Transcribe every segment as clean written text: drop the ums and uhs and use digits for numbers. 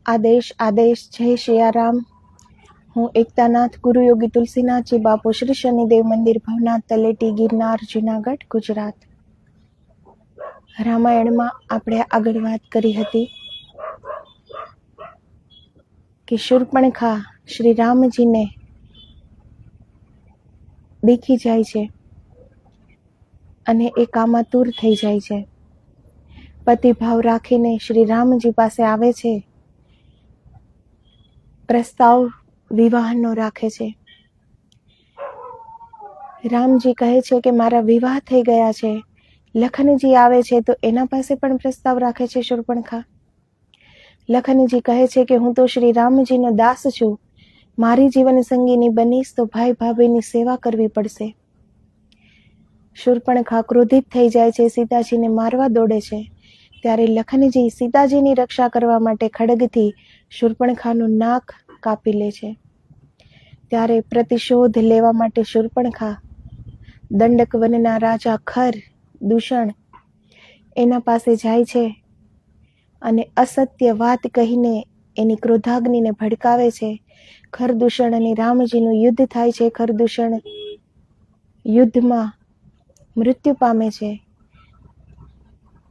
આદેશ આદેશ જય શિયારામ. હું એકતાનાથ ગુરુ યોગી તુલસીનાથજી બાપુ શ્રી શનિદેવ મંદિર ભવનાથ તલેટી ગિરનાર જુનાગઢ ગુજરાત. રામાયણમાં આપણે આગળ વાત કરી હતી કે શૂર્પણખા શ્રી રામજીને દેખી જાય છે અને એ કામાતુર થઈ જાય છે. પતિભાવ રાખીને શ્રી રામજી પાસે આવે છે, પ્રસ્તાવ વિવાહનો રાખે છે. રામજી કહે છે કે મારા વિવાહ થઈ ગયા છે. લખનજી આવે છે તો એના પાસે પણ પ્રસ્તાવ રાખે છે શૂર્પણખા. લખનજી કહે છે કે હું તો શ્રી રામજીનો દાસ છું, મારી જીવન સંગીની બનીશ તો ભાઈ ભાભીની સેવા કરવી પડશે. શૂર્પણખા ક્રોધિત થઈ જાય છે, સીતાજીને મારવા દોડે છે. ત્યારે લખનજી સીતાજીની રક્ષા કરવા માટે ખડગથી શૂર્પણખાનું નાક કાપી લે છે. ત્યારે પ્રતિશોધ લેવા માટે શૂર્પણખા દંડક વનના રાજા ખર દૂષણ એના પાસે જાય છે અને અસત્ય વાત કહીને એની ક્રોધાગ્નિને ભડકાવે છે. ખરદૂષણ અને રામજીનું યુદ્ધ થાય છે. ખરદૂષણ યુદ્ધમાં મૃત્યુ પામે છે.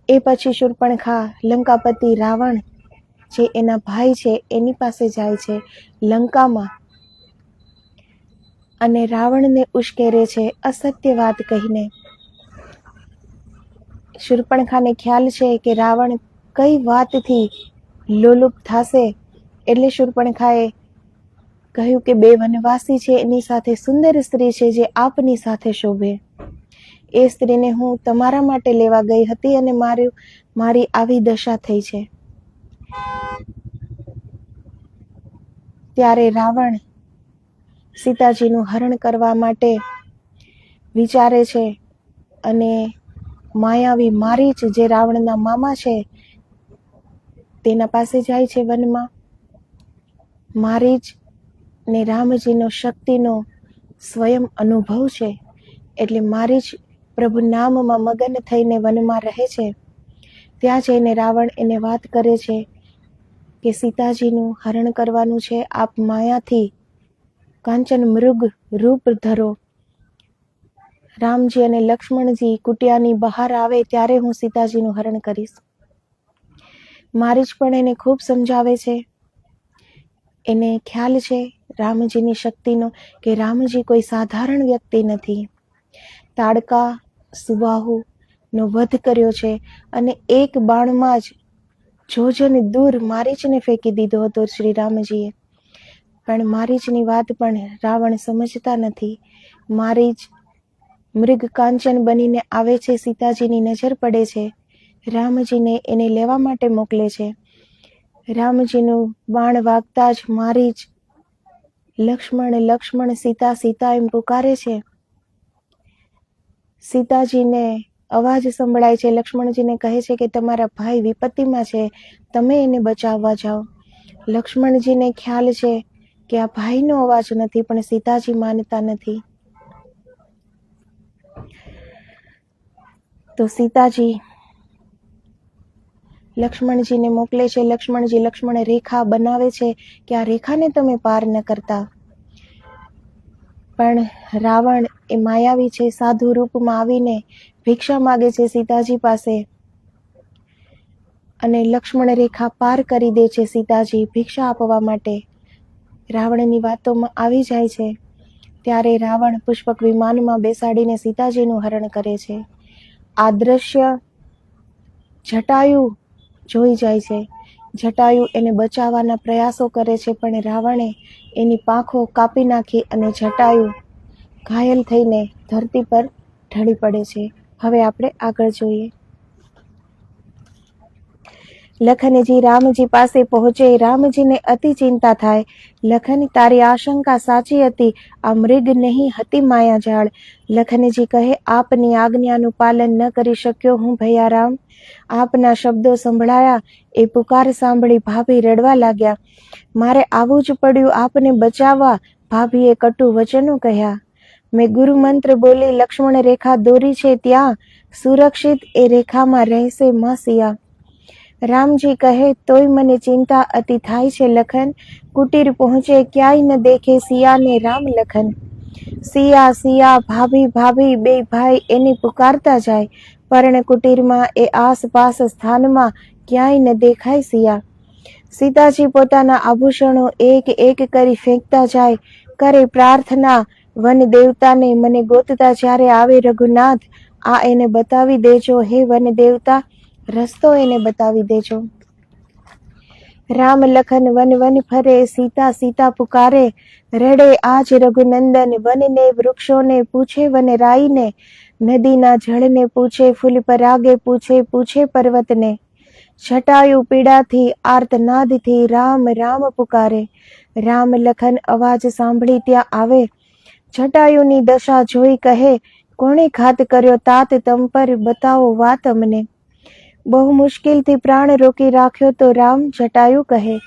એ પછી શૂર્પણખા લંકાપતિ રાવણ જે એના ભાઈ છે એની પાસે જાય છે લંકામાં અને રાવણને ઉશ્કેરે છે અસત્ય વાત કહીને. શૂર્પણખાને ખ્યાલ છે કે રાવણ કઈ વાતથી લોલુપ થશે, એટલે શૂર્પણખાએ કહ્યું કે બે વનવાસી છે એની સાથે સુંદર સ્ત્રી છે જે આપની સાથે શોભે. એ સ્ત્રીને હું તમારા માટે લેવા ગઈ હતી અને મારી આવી દશા થઈ છે. ત્યારે રાવણ સીતાજીનું હરણ કરવા માટે વિચારે છે અને માયાવી મારીચ જે રાવણના મામા છે તેના પાસે જાય છે વનમાં. મારીચ ને રામજીનો શક્તિનો સ્વયં અનુભવ છે એટલે મારીચ પ્રભુ નામમાં મગન થઈને વનમાં રહે છે. ત્યાં જઈને રાવણ એને વાત કરે છે કે સીતાજીનું હરણ કરવાનું છે, આપ માયાથી કાંચન મૃગ રૂપ ધરો. રામજી અને લક્ષ્મણજી કુટિયાની બહાર આવે ત્યારે હું સીતાજીનું હરણ કરીશ. મારીચ પણ એને ખૂબ સમજાવે છે. એને ખ્યાલ છે રામજીની શક્તિનો કે રામજી કોઈ સાધારણ વ્યક્તિ નથી. તાડકા સુબાહુનો વધ કર્યો છે અને એક બાણમાં જ જોજન દૂર મારીચને ફેંકી દીધો હતો શ્રી રામજીએ. પણ મારીચની વાત પણ રાવણ સમજતા નથી. મારીચ મૃગ કાંચન બનીને આવે છે, સીતાજીની નજર પડે છે. રામજીને એને લેવા માટે મોકલે છે. રામજીનું બાણ વાગતા જ મારીચ લક્ષ્મણ લક્ષ્મણ સીતા સીતા એમ પુકારે છે. સીતાજીને અવાજ સંભળાય છે. લક્ષ્મણજીને કહે છે કે તમારા ભાઈ વિપત્તિમાં છે, તમે એને બચાવવા જાઓ. લક્ષ્મણજીને ખ્યાલ છે કે આ ભાઈનો અવાજ નથી, પણ સીતાજી માનતા નથી. તો સીતાજી લક્ષ્મણજીને મોકલે છે. લક્ષ્મણ રેખા બનાવે છે કે આ રેખાને તમે પાર ન કરતા. પણ રાવણ એ માયાવી છે, સાધુ રૂપમાં આવીને ભિક્ષા માગે છે સીતાજી પાસે અને લક્ષ્મણ રેખા પાર કરી દે છે. સીતાજી ભિક્ષા આપવા માટે રાવણની વાતોમાં આવી જાય છે. ત્યારે રાવણ પુષ્પક વિમાનમાં બેસાડીને સીતાજીનું હરણ કરે છે. આ દ્રશ્ય જટાયુ જોઈ જાય છે. જટાયુ એને બચાવવાના પ્રયાસો કરે છે પણ રાવણે એની પાંખો કાપી નાખી અને જટાયુ ઘાયલ થઈને ધરતી પર ઢળી પડે છે. હવે આપણે આગળ જોઈએ. લખનજી રામજી પાસે પહોંચે. રામજીને અતિ ચિંતા થાય. લખન, તારી આશંકા સાચી હતી, આ મૃગ નહીં હતી માયાજાળ. લખનજી કહે, આપની આજ્ઞાનું પાલન ન કરી શક્યો હું ભૈયારામ. આપના શબ્દો સંભળાયા, એ પુકાર સાંભળી ભાભી રડવા લાગ્યા. મારે આવવું જ પડ્યું આપને બચાવવા. ભાભીએ કટુ વચનો કહ્યા. મેં ગુરુ મંત્ર બોલી લક્ષ્મણ રેખા દોરી છે ત્યાં, સુરક્ષિત એ રેખામાં રહેશે માં સિયા. રામજી કહે, તોય મને ચિંતા અતિ થાય છે લખન. કુટીર પહોંચે ક્યાંય ન દેખે સિયાને રામ લખન. સિયા સિયા ભાભી ભાભી બે ભાઈ એને પુકારતા જાય, પર્ણ કુટીરમાં એ આસપાસ સ્થાનમાં ક્યાંય ન દેખાય સિયા. સીતાજી પોતાના આભૂષણો એક એક કરી ફેંકતા જાય, કરે પ્રાર્થના વન દેવતાને, મને ગોતતા જ્યારે આવે રઘુનાથ, આ એને બતાવી દેજો હે વન દેવતા, રસ્તો એને બતાવી દેજો. રામ લખન વન વન ફરે, સીતા સીતા પુકારે, રડે આજ રઘુનંદન, વનને વૃક્ષોને પૂછે વનરાઈને, નદીના જળને પૂછે ફૂલ પરાગે, પૂછે પૂછે પર્વતને. છટાયું પીડાથી આર્તનાદથી રામ રામ પુકારે. રામ લખન અવાજ સાંભળી ત્યાં આવે, છટાયુની દશા જોઈ કહે, કોણે ઘાત કર્યો તાત તમ પર, બતાવો વાત અમને. બહુ મુશ્કેલથી પ્રાણ રોકી રાખ્યો તો રામ, જટાયુ કહે,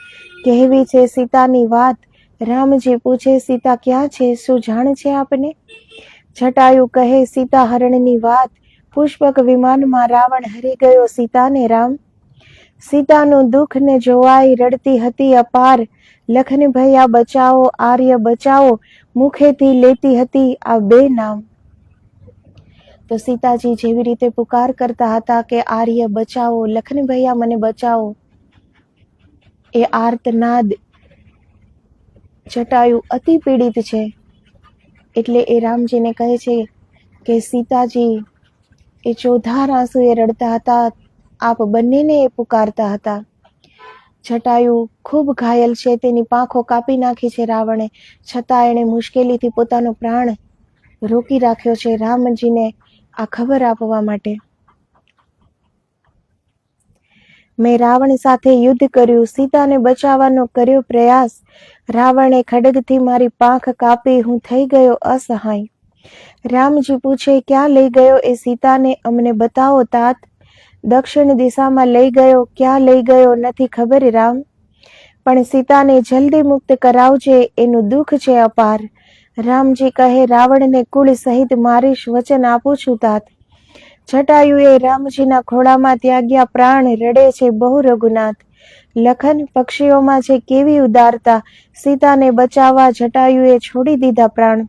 કહેવી છે સીતાની વાત. રામજી પૂછે, સીતા ક્યાં છે, શું જાણ છે આપને? જટાયુ કહે, સીતા હરણની વાત, પુષ્પક વિમાનમાં રાવણ હરી ગયો સીતાને રામ. સીતાનું દુઃખ ને જોવાઈ રડતી હતી અપાર, લખન ભૈયા બચાવો આર્ય બચાવો, મુખેથી લેતી હતી આ બે નામ. તો સીતાજી જેવી રીતે પુકાર કરતા હતા કે આર્ય બચાવો, લખન ભૈયા મને બચાવો, એ આર્તનાદ જટાયુ અતિ પીડિત છે એટલે એ રામજીને કહે છે કે સીતાજી એ ચોધાર આંસુએ રડતા હતા, આપ બંનેને એ પુકારતા હતા. જટાયુ ખૂબ ઘાયલ છે, તેની પાંખો કાપી નાખી છે રાવણે, છતાં એણે મુશ્કેલીથી પોતાનો પ્રાણ રોકી રાખ્યો છે રામજીને આ ખબર આપવા માટે. મેં રાવણ સાથે યુદ્ધ કર્યું, સીતાને બચાવવાનો કર્યો પ્રયાસ, રાવણે ખડગથી મારી પાંખ કાપી, હું થઈ ગયો અસહાય. રામજી પૂછે, ક્યાં લઈ ગયો એ સીતાને, અમને બતાવો તાત. દક્ષિણ દિશામાં લઈ ગયો, ક્યાં લઈ ગયો નથી ખબર રામ, પણ સીતાને જલ્દી મુક્ત કરાવજે, એનું દુઃખ છે અપાર. રામજી કહે, રાવણને કુળ સહિત મારીશ, વચન આપું છું તાત. જટાયુએ રામજીના ખોળામાં ત્યાગ્યા પ્રાણ, રડે છે બહુ રઘુનાથ. લખન પક્ષીઓમાં છે કેવી ઉદારતા, સીતાને બચાવવા જટાયુએ છોડી દીધા પ્રાણ.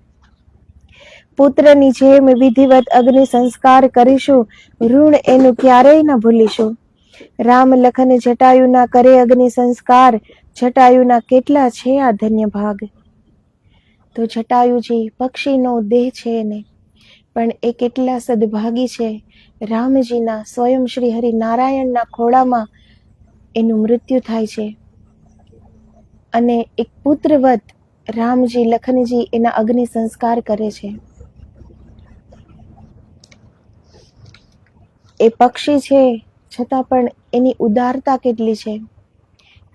પુત્રની જેમ વિધિવત અગ્નિ સંસ્કાર કરીશું, ઋણ એનું ક્યારેય ન ભૂલીશું. રામ લખન જટાયુના કરે અગ્નિ સંસ્કાર, જટાયુના કેટલા છે આ ધન્ય ભાગ. તો જટાયુજી પક્ષીનો દેહ છે એને, પણ એ કેટલા સદભાગી છે, રામજીના સ્વયં શ્રી હરિ નારાયણના ખોળામાં એનું મૃત્યુ થાય છે અને એક પુત્રવત રામજી લખનજી એના અગ્નિ સંસ્કાર કરે છે. એ પક્ષી છે છતાં પણ એની ઉદારતા કેટલી છે,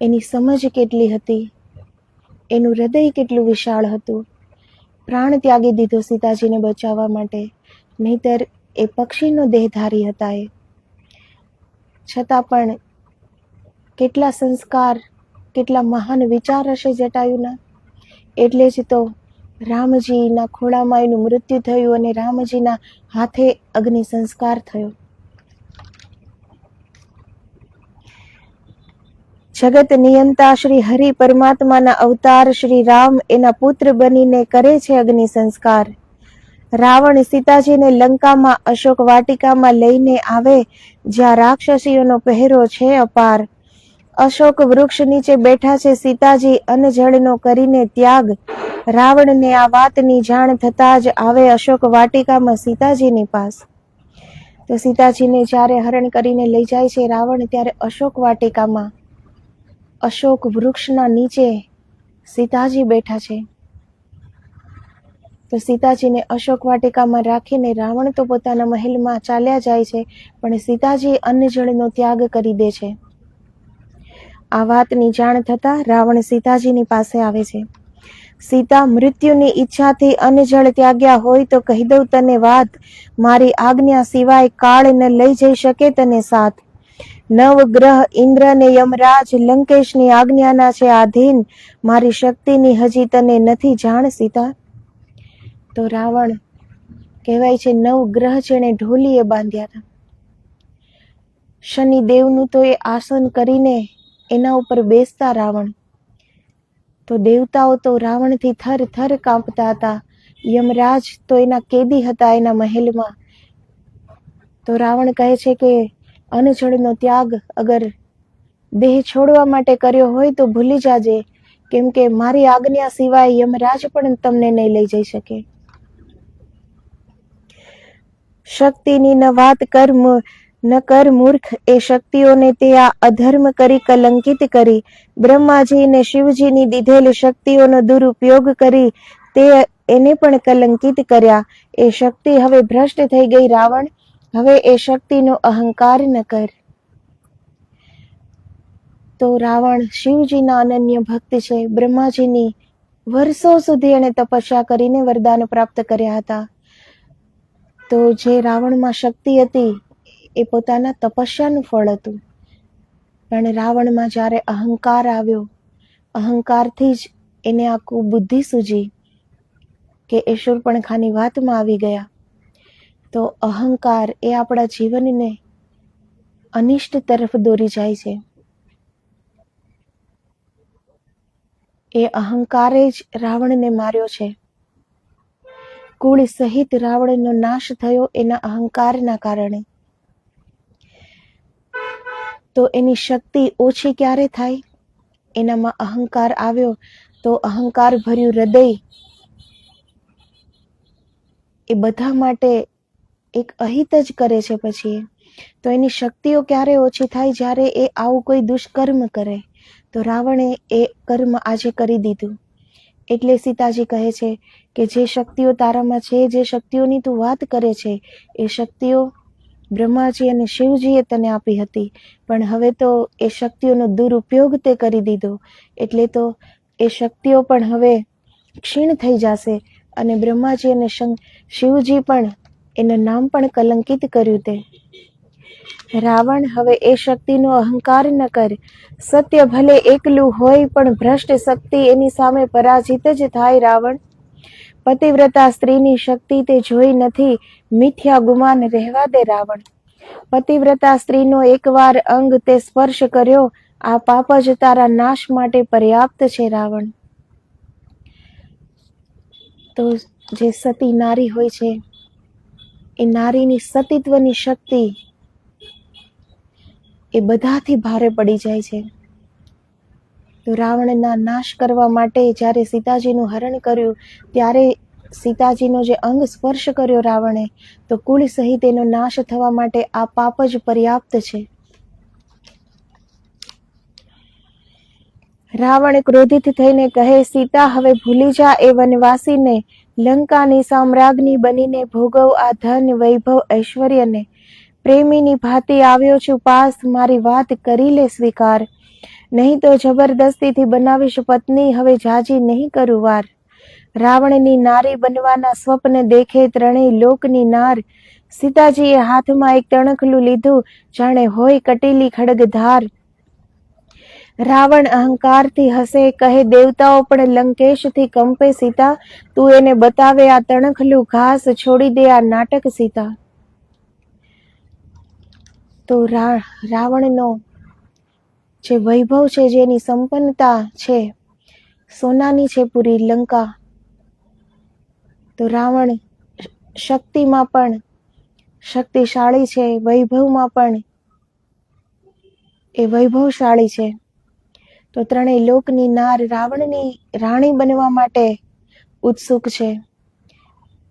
એની સમજ કેટલી હતી, એનું હૃદય કેટલું વિશાળ હતું. પ્રાણ ત્યાગી દીધો સીતાજીને બચાવવા માટે, નહીતર એ પક્ષીનો દેહધારી હતા એ. છતાં પણ કેટલા સંસ્કાર, કેટલા મહાન વિચાર હશે જટાયુના. એટલે જ તો રામજીના ખોળામાં એનું મૃત્યુ થયું અને રામજીના હાથે અગ્નિ સંસ્કાર થયો. જગત નિયંતા શ્રી હરિ પરમાત્માના અવતાર શ્રી રામ એના પુત્ર બનીને કરે છે અગ્નિ સંસ્કાર. રાવણ સીતાજીને લંકામાં અશોક વાટિકામાં લઈને આવે, જ્યાં રાક્ષસીઓનો પહેરો છે અપાર. અશોક વૃક્ષ નીચે બેઠા છે સીતાજી, અન્નજળનો કરીને ત્યાગ. રાવણને આ વાતની જાણ થતાં જ આવે અશોક વાટિકામાં સીતાજીની પાસ. તો સીતાજીને જ્યારે હરણ કરીને લઈ જાય છે રાવણ, ત્યારે અશોક વાટિકામાં અશોક વૃક્ષના નીચે સીતાજી બેઠા છે. તો સીતાજીને અશોક વાટિકામાં રાખીને રાવણ તો પોતાના મહેલમાં ચાલ્યા જાય છે, પણ સીતાજી અન્નજળનો ત્યાગ કરી દે છે. આ વાતની જાણ થતાં રાવણ સીતાજીની પાસે આવે છે. સીતા, મૃત્યુની ઈચ્છાથી અન્નજળ ત્યાગ્યા હોય તો કહી દઉં તને વાત, મારી આજ્ઞા સિવાય કાળ ન લઈ જઈ શકે તને સાથ. નવગ્રહ ઇન્દ્ર ને યમરાજ લંકેશની આજ્ઞાના છે આધીન, મારી શક્તિની હજી તને નથી જાણ સીતા. તો રાવણ કહેવાય છે નવગ્રહ જેણે ઢોલીએ બાંધ્યા હતા. શનિદેવનું તો એ આસન કરીને એના ઉપર બેસતા રાવણ. તો દેવતાઓ તો રાવણથી થર થર કાંપતા હતા. યમરાજ તો એના કેદી હતા એના મહેલમાં. તો રાવણ કહે છે કે અનજળનો ત્યાગ અગર દેહ છોડવા માટે કર્યો હોય તો ભૂલી જાજે, કેમ કે મારી આજ્ઞા સિવાય યમરાજ પણ તમને નહીં લઈ જઈ શકે. શક્તિની ન વાત ન કર મૂર્ખ, એ શક્તિઓને તે આ અધર્મ કરી કલંકિત કરી. બ્રહ્માજી ને શિવજીની દીધેલ શક્તિઓનો દુરુપયોગ કરી તે એને પણ કલંકિત કર્યા. એ શક્તિ હવે ભ્રષ્ટ થઈ ગઈ રાવણ, હવે એ શક્તિનો અહંકાર ન કર. તો રાવણ શિવજીના અનન્ય ભક્ત છે. બ્રહ્માજીની વર્ષો સુધી એણે તપસ્યા કરીને વરદાન પ્રાપ્ત કર્યા હતા. તો જે રાવણમાં શક્તિ હતી એ પોતાના તપસ્યાનું ફળ હતું. પણ રાવણમાં જ્યારે અહંકાર આવ્યો, અહંકારથી જ એને આખું બુદ્ધિ સૂજી કે એ શૂર્પણખાની વાતમાં આવી ગયા. તો અહંકાર એ આપણા જીવનને અનિષ્ટ તરફ દોરી જાય છે. એ અહંકારે જ રાવણને માર્યો છે. કુળ સહિત રાવણનો નાશ થયો એના અહંકારના કારણે. તો એની શક્તિ ઓછી ક્યારે થાય? એનામાં અહંકાર આવ્યો તો અહંકાર ભર્યું હૃદય એ બધા માટે એક અહિત જ કરે છે. પછી તો એની શક્તિઓ ક્યારે ઓછી થાય? જ્યારે એ આવું કોઈ દુષ્કર્મ કરે. તો રાવણે એ કર્મ આજે કરી દીધું. એટલે સીતાજી કહે છે કે જે શક્તિઓ તારામાં છે, જે શક્તિઓની તું વાત કરે છે, એ શક્તિઓ બ્રહ્માજી અને શિવજીએ તને આપી હતી, પણ હવે તો એ શક્તિઓનો દુરુપયોગ તે કરી દીધો. એટલે તો એ શક્તિઓ પણ હવે ક્ષીણ થઈ જશે અને બ્રહ્માજી અને શિવજી પણ એનું નામ પણ કલંકિત કર્યું. તે રાવણ, હવે એ શક્તિનો અહંકાર ન કર. સત્ય ભલે એકલું હોય પણ ભ્રષ્ટ શક્તિ એની સામે પરાજિત જ થાય. રાવણ, પતિવ્રતા સ્ત્રીની શક્તિ તે જોઈ નથી, મિથ્યા ગુમાન રહેવા દે. રાવણ, પતિવ્રતા સ્ત્રીનો એકવાર અંગ તે સ્પર્શ કર્યો, આ પાપ જ તારા નાશ માટે પર્યાપ્ત છે. રાવણ, તો જે સતી નારી હોય છે એ નારીની સતીત્વની શક્તિ એ બધાથી ભારે પડી જાય છે. તો રાવણના નાશ કરવા માટે જ્યારે સીતાજીનું હરણ કર્યું, ત્યારે સીતાજીનો જે અંગ સ્પર્શ કર્યો રાવણે, તો કુળ સહિત એનો નાશ થવા માટે આ પાપ જ પર્યાપ્ત છે. રાવણ ક્રોધિત થઈને કહે, સીતા, હવે ભૂલી જા એ વનવાસીને, લંકાની સામ્રાજ્ઞી બનીને ભોગવ આ ધન વૈભવ ઐશ્વર્યને. પ્રેમીની ભાંતિ આવ્યો છું પાસ, મારી વાત કરી લે સ્વીકાર. નહીં તો જબરદસ્તીથી બનાવીશ પત્ની, હવે જાજી નહીં કરું વાર. રાવણની નારી બનવાના સ્વપ્ન દેખે ત્રણેય લોકની નાર. સીતાજીએ હાથમાં એક તણખલું લીધું, જાણે હોય કટેલી ખડગધાર. રાવણ અહંકારથી હસે, કહે દેવતાઓ પણ લંકેશથી કંપે. સીતા, તું એને બતાવે આ તણખલું ઘાસ, છોડી દે આ નાટક. સીતા, તો રાવણનો જે વૈભવ છે, જેની સંપન્નતા છે, સોનાની છે પૂરી લંકા. તો રાવણ શક્તિમાં પણ શક્તિશાળી છે, વૈભવમાં પણ એ વૈભવશાળી છે. તો ત્રણેય લોકની નાર રાવણની રાણી બનવા માટે ઉત્સુક છે.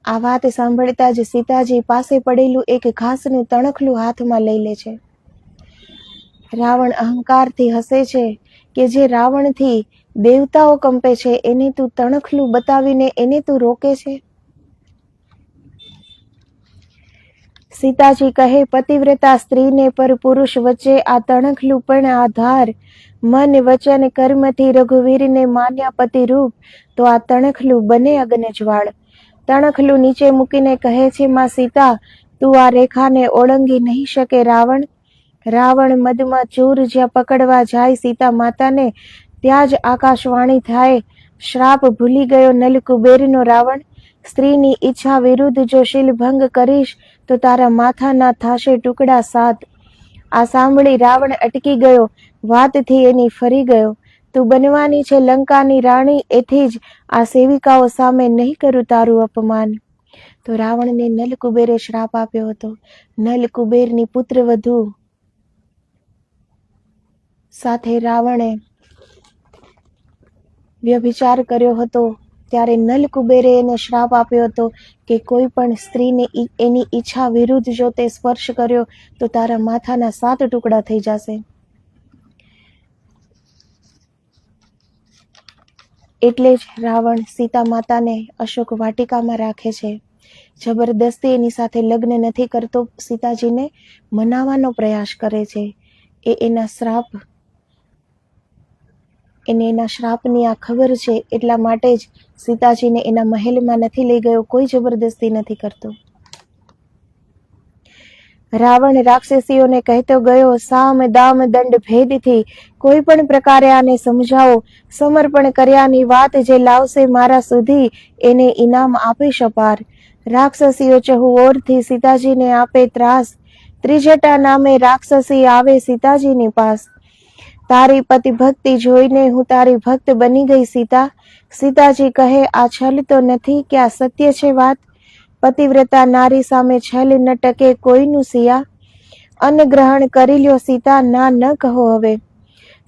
આ વાત સાંભળતા જ સીતાજી પાસે પડેલું એક ઘાસનું તણખલું હાથમાં લઈ લે છે. રાવણ અહંકારથી હસે છે કે જે રાવણથી દેવતાઓ કંપે છે, એને તું તણખલું બતાવીને એને તું રોકે છે. સીતાજી કહે, પતિવ્રતા સ્ત્રીને પર પુરુષ વચ્ચે આ તણખલું પણ આધાર. મન વચન કર્મથી રઘુવીરને માન્યા પતિ રૂપ, તો આ તણખલું બને અગ્નિ જ્વાળ. તણખલું નીચે મૂકીને કહે છે, માં સીતા, તું આ રેખાને ઓળંગી નહીં શકે. રાવણ, રાવણ મદમાં ચૂર જ્યાં પકડવા જાય સીતા માતાને, ત્યાં જ આકાશવાણી થાય, શ્રાપ ભૂલી ગયો નલ કુબેરનો. રાવણ, સ્ત્રીની ઈચ્છા વિરુદ્ધ જો શીલભંગ કરીશ, તો તારા માથાના થાશે ટુકડા સાત. આ સાંભળી રાવણ અટકી ગયો, વાતથી એની ફરી ગયો. તું બનવાની છે લંકાની રાણી, એથી જ આ સેવિકાઓ સામે નહીં કરું તારું અપમાન. તો રાવણને નલ કુબેરે શ્રાપ આપ્યો હતો. નલ કુબેરની પુત્રવધુ સાથે રાવણે વ્યભિચાર કર્યો હતો. ત્યારે નલ કુબેરે એને શ્રાપ આપ્યો હતો કે કોઈ પણ સ્ત્રીને એની ઈચ્છા વિરુદ્ધ જો તે સ્પર્શ કર્યો તો તારા માથાના 7 ટુકડા થઈ જશે. એટલે જ રાવણ સીતા માતાને અશોક વાટિકામાં રાખે છે. જબરદસ્તી એની સાથે લગ્ન નથી કરતો, સીતાજીને મનાવવાનો પ્રયાસ કરે છે. એના શ્રાપ એને એના શ્રાપની આ ખબર છે, એટલા માટે જ સીતાજીને એના મહેલમાં નથી લઈ ગયો, કોઈ જબરદસ્તી નથી કરતો. રાવણ રાક્ષસીઓને કહેતો ગયો, સામ દામ દંડ ભેદથી કોઈ પણ પ્રકારે આને સમજાવો. સમર્પણ કર્યાની વાત જે લાવશે મારા સુધી, એને ઇનામ આપીશ અપાર. રાક્ષસીઓ ચહુ ઓરથી સીતાજીને આપે ત્રાસ, ત્રિજટા નામે રાક્ષસી આવે સીતાજીની પાસ. તારી પતિ ભક્તિ જોઈને હું તારી ભક્ત બની ગઈ સીતા. સીતાજી કહે, આ છલ તો નથી કે આ સત્ય છે વાત? પતિવ્રતા નારી સામે છલ ન ટકે કોઈનું સિયા. અન્ન ગ્રહણ કરી લ્યો સીતા, ના ન કહો હવે.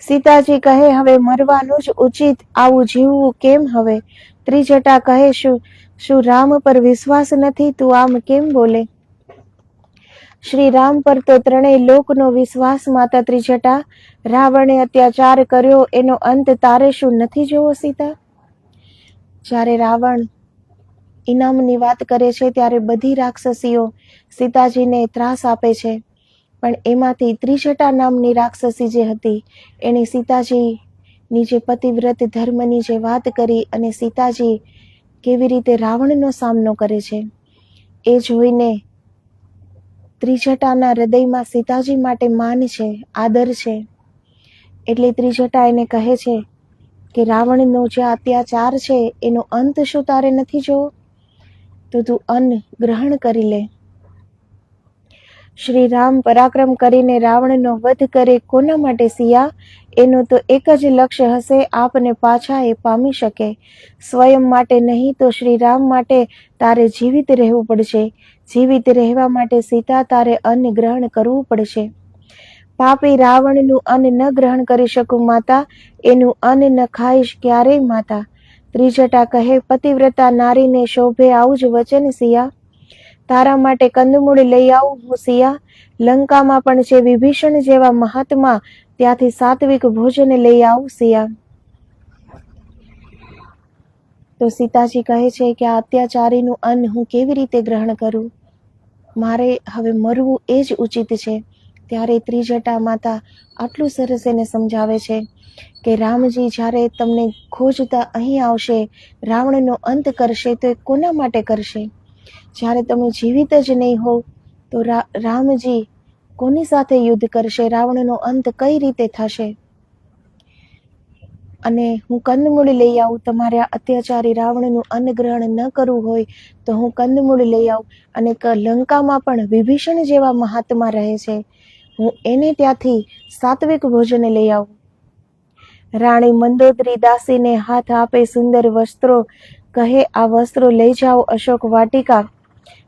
સીતાજી કહે, હવે મરવાનું જ ઉચિત, આવું જીવવું કેમ હવે? ત્રિજટા કહે, શું રામ પર વિશ્વાસ નથી? તું આમ કેમ બોલે? શ્રી રામ પર તો ત્રણેય લોકનો વિશ્વાસ માતા ત્રિજટા. રાવણે અત્યાચાર કર્યો, એનો અંત તારે શું નથી જોવો સીતા? જ્યારે રાવણ ઇનામની વાત કરે છે ત્યારે બધી રાક્ષસીઓ સીતાજીને ત્રાસ આપે છે, પણ એમાંથી ત્રિજટા નામની રાક્ષસી જે હતી એણે સીતાજીની જે પતિવ્રત ધર્મની જે વાત કરી અને સીતાજી કેવી રીતે રાવણનો સામનો કરે છે એ જોઈને ત્રિજટાના હૃદયમાં સીતાજી માટે માન છે, આદર છે. એટલે ત્રિજટા એને કહે છે કે રાવણનો જે અત્યાચાર છે એનો અંત શું તારે નથી જોવો? તો તું અન્ન ગ્રહણ કરી લે. શ્રી રામ પરાક્રમ કરીને રાવણનો વધ કરે, કોના માટે સિયા? એનું તો એક જ લક્ષ્ય હશે, આપને પાછા એ પામી શકે. સ્વયં માટે નહીં તો શ્રી રામ માટે તારે જીવિત રહેવું પડશે. જીવિત રહેવા માટે સીતા તારે અન્ન ગ્રહણ કરવું પડશે. પાપી રાવણનું અન્ન ન ગ્રહણ કરી શકું માતા, એનું અન્ન ન ખાઈશ ક્યારેય માતા. ત્રિજટા કહે, પતિવ્રતા નારીને શોભે આવું જ વચન સિયા. તારા માટે કંદમૂળ લઈ આવું હું સિયા. લંકામાં પણ છે વિભીષણ જેવા મહાત્મા, ત્યાંથી સાત્વિક ભોજન લઈ આવું સિયા. તો સીતાજી કહે છે કે આ અત્યાચારીનું અન્ન હું કેવી રીતે ગ્રહણ કરું? મારે હવે મરવું એ જ ઉચિત છે. ત્યારે ત્રિજટા માતા આટલું સરસ એને સમજાવે છે કે રામજી જ્યારે તમને ખોજતા અહીં આવશે, રાવણનો અંત કરશે તો એ કોના માટે કરશે? જ્યારે તમે જીવિત જ નહીં હોવ તો રામજી કોની સાથે યુદ્ધ કરશે? રાવણનો અંત કઈ રીતે થશે? અને હું કંદમૂળ લઈ આવું, તમારે આ અત્યાચારી રાવણનું અન્ન ગ્રહણ ન કરવું હોય તો હું કંદમૂળ લઈ આવું. અને લંકામાં પણ વિભીષણ જેવા મહાત્મા રહે છે, હું એને ત્યાંથી સાત્વિક ભોજન લઈ આવું. રાણી મંદોદરી દાસીને હાથ આપે સુંદર વસ્ત્રો, કહે આ વસ્ત્રો લઈ જાઓ અશોક વાટિકા.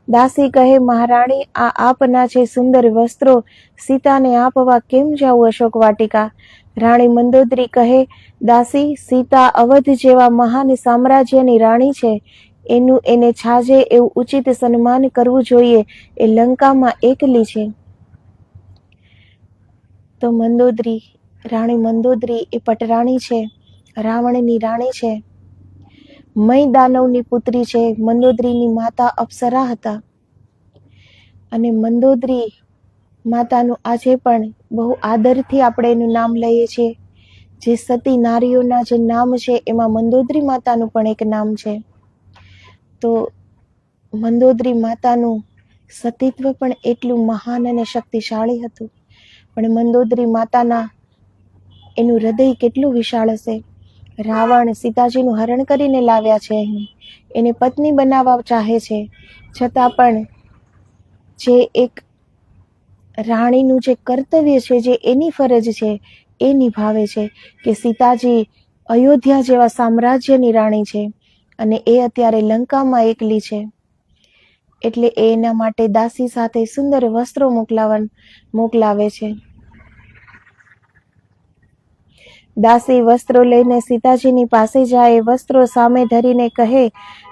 દાસી કહે, મહારાણી આ આપના છે સુંદર વસ્ત્રો, સીતાને આપવા કેમ જાઉં અશોક વાટિકા? રાણી મંદોદરી કહે, દાસી સીતા અવધ જેવા મહાન સામ્રાજ્યની રાણી છે, એનું એને છાજે એવું ઉચિત સન્માન કરવું જોઈએ. એ લંકામાં એકલી છે. તો રાણી મંદોદરી એ પટરાણી છે, રાવણની રાણી છે, મય દાનવની પુત્રી છે. મંદોદરીની માતા અપ્સરા હતા અને મંદોદરી માતાનું આજે પણ બહુ આદરથી આપણે એનું નામ લઈએ છીએ. જે સતી નારીઓના જે નામ છે એમાં મંદોદરી માતાનું પણ એક નામ છે. તો મંદોદરી માતાનું સતીત્વ પણ એટલું મહાન અને શક્તિશાળી હતું. પણ મંદોદરી માતાના એનું હૃદય કેટલું વિશાળ હશે. રાવણ સીતાજીનું હરણ કરીને લાવ્યા છે, અહીં એને પત્ની બનાવવા ચાહે છે, છતાં પણ જે એક રાણીનું જે કર્તવ્ય છે, જે એની ફરજ છે, એ નિભાવે છે કે સીતાજી અયોધ્યા જેવા સામ્રાજ્યની રાણી છે અને એ અત્યારે લંકામાં એકલી છે, એટલે એ એના માટે દાસી સાથે સુંદર વસ્ત્રો મોકલાવે છે. દાસી વસ્ત્રો લઈને સીતાજીની પાસે જાય, વસ્ત્રો સામે ધરીને કહે,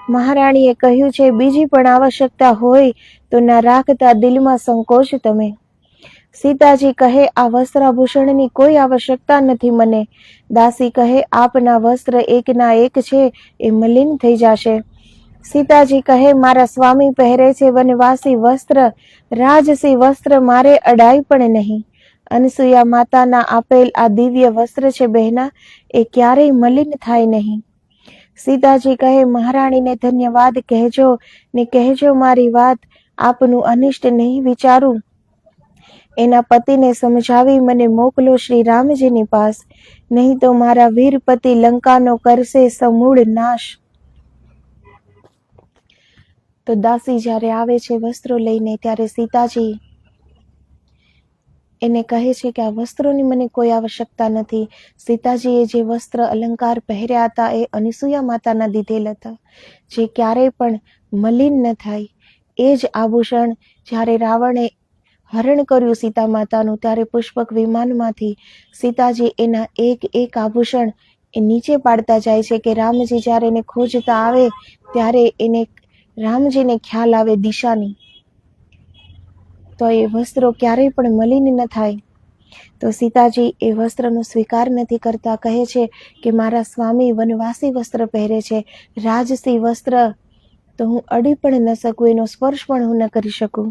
મહારાણીએ કહ્યું છે, બીજી પણ આવશ્યકતા હોય તો ના રાખતા દિલમાં સંકોચ તમે. સીતાજી કહે, આ વસ્ત્રાભૂષણની કોઈ આવશ્યકતા નથી મને. દાસી કહે, આપના વસ્ત્ર એકના એક છે, એ મલિન થઈ જશે. સીતાજી કહે, મારા સ્વામી પહેરે છે વનવાસી વસ્ત્ર, રાજસી વસ્ત્ર મારે અડાય પણ નહીં. અનસુયા માતાના આપેલ આ દિવ્ય વસ્ત્ર છે બહેના, એ ક્યારેય મલિન થાય નહીં. સીતાજી કહે, મહારાણીને ધન્યવાદ કહેજો ને કહેજો મારી વાત, આપનું અનિષ્ટ નહીં વિચારું. એના પતિને સમજાવી મને મોકલો શ્રી રામજીની પાસ, નહીં તો મારા વીર પતિ લંકાનો કરશે સમૂળ નાશ. તો દાસી જ્યારે આવે છે વસ્ત્રો લઈને, ત્યારે સીતાજી એને કહે છે કે આ વસ્ત્રોની મને કોઈ આવશ્યકતા નથી. સીતાજીએ જે વસ્ત્ર અલંકાર પહેર્યા હતા એ અનસુયા માતાના દીધેલ હતા, જે ક્યારેય પણ મલિન ન થાય. એ જ આભૂષણ જ્યારે રાવણે હરણ કર્યું સીતા માતાનું, ત્યારે પુષ્પક વિમાનમાંથી સીતાજી એના એક આભૂષણ એ નીચે પાડતા જાય છે કે રામજી જ્યારે એને ખોજતા આવે ત્યારે એને રામજીને ખ્યાલ આવે દિશાની, તો એ વસ્ત્રો ક્યારેય પણ મલિન ન થાય. તો સીતાજી એ વસ્ત્રનો સ્વીકાર નથી કરતા, કહે છે કે મારા સ્વામી વનવાસી વસ્ત્ર પહેરે છે, રાજસી વસ્ત્ર તો હું અડી પણ ન શકું, એનો સ્પર્શ પણ હું ન કરી શકું.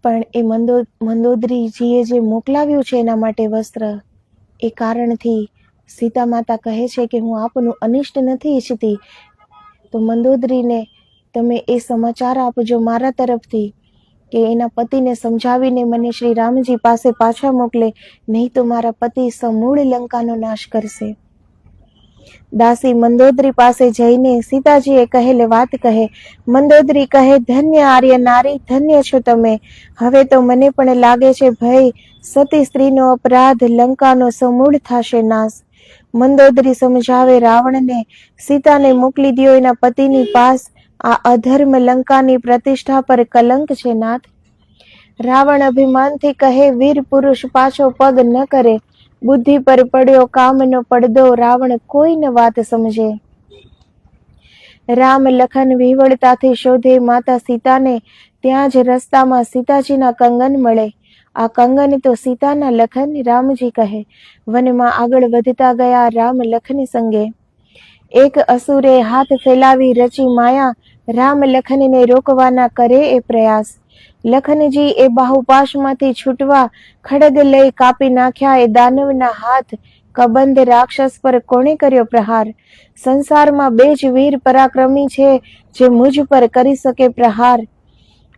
પણ એ મંદોદરીજીએ જે મોકલાવ્યું છે એના માટે વસ્ત્ર, એ કારણથી સીતા માતા કહે છે કે હું આપનું અનિષ્ટ નથી ઈચ્છતી, તો મંદોદરીને તમે એ સમાચાર આપજો મારા તરફથી કે એના પતિને સમજાવીને મને શ્રી રામજી પાસે પાછા મોકલે, નહીં તો મારા પતિ સમૂળ લંકાનો નાશ કરશે. દાસી મંદોદરી પાસે જઈને સીતાજીએ કહેલે વાત કહે. મંદોદરી કહે, ધન્ય આર્ય નારી, ધન્ય છો તમે. હવે તો મને પણ લાગે છે ભય, સતી સ્ત્રીનો અપરાધ, લંકાનો સમૂળ થશે નાશ. મંદોદરી સમજાવે રાવણને, સીતાને મોકલી દો એના પતિની પાસ, આ અધર્મ લંકાની પ્રતિષ્ઠા પર કલંક છે નાથ. રાવણ અભિમાનથી કહે, વીર પુરુષ પાછો પગ ન કરે, બુદ્ધિ પર પડ્યો કામનો પડદો, રાવણ કોઈ ન વાત સમજે. રામ લખન વિહવળતાથી શોધે માતા સીતાને, ત્યાં જ રસ્તામાં સીતાજીના કંગન મળે. આ કંગન તો સીતાના લખન, રામજી કહે. વનમાં આગળ વધતા ગયા રામ લખન સંગે. એક અસુરે હાથ ફેલાવી રચી માયા, રામ લખનને રોકવાના કરે એ પ્રયાસ. લખનજી એ બાહુપાશમાંથી છૂટવા ખડગ લઈ કાપી નાખ્યા એ દાનવના હાથ. કબંધ રાક્ષસ પર કોણે કર્યો પ્રહાર? સંસારમાં બે જ વીર પરાક્રમી છે, જે મુજ પર કરી શકે પ્રહાર.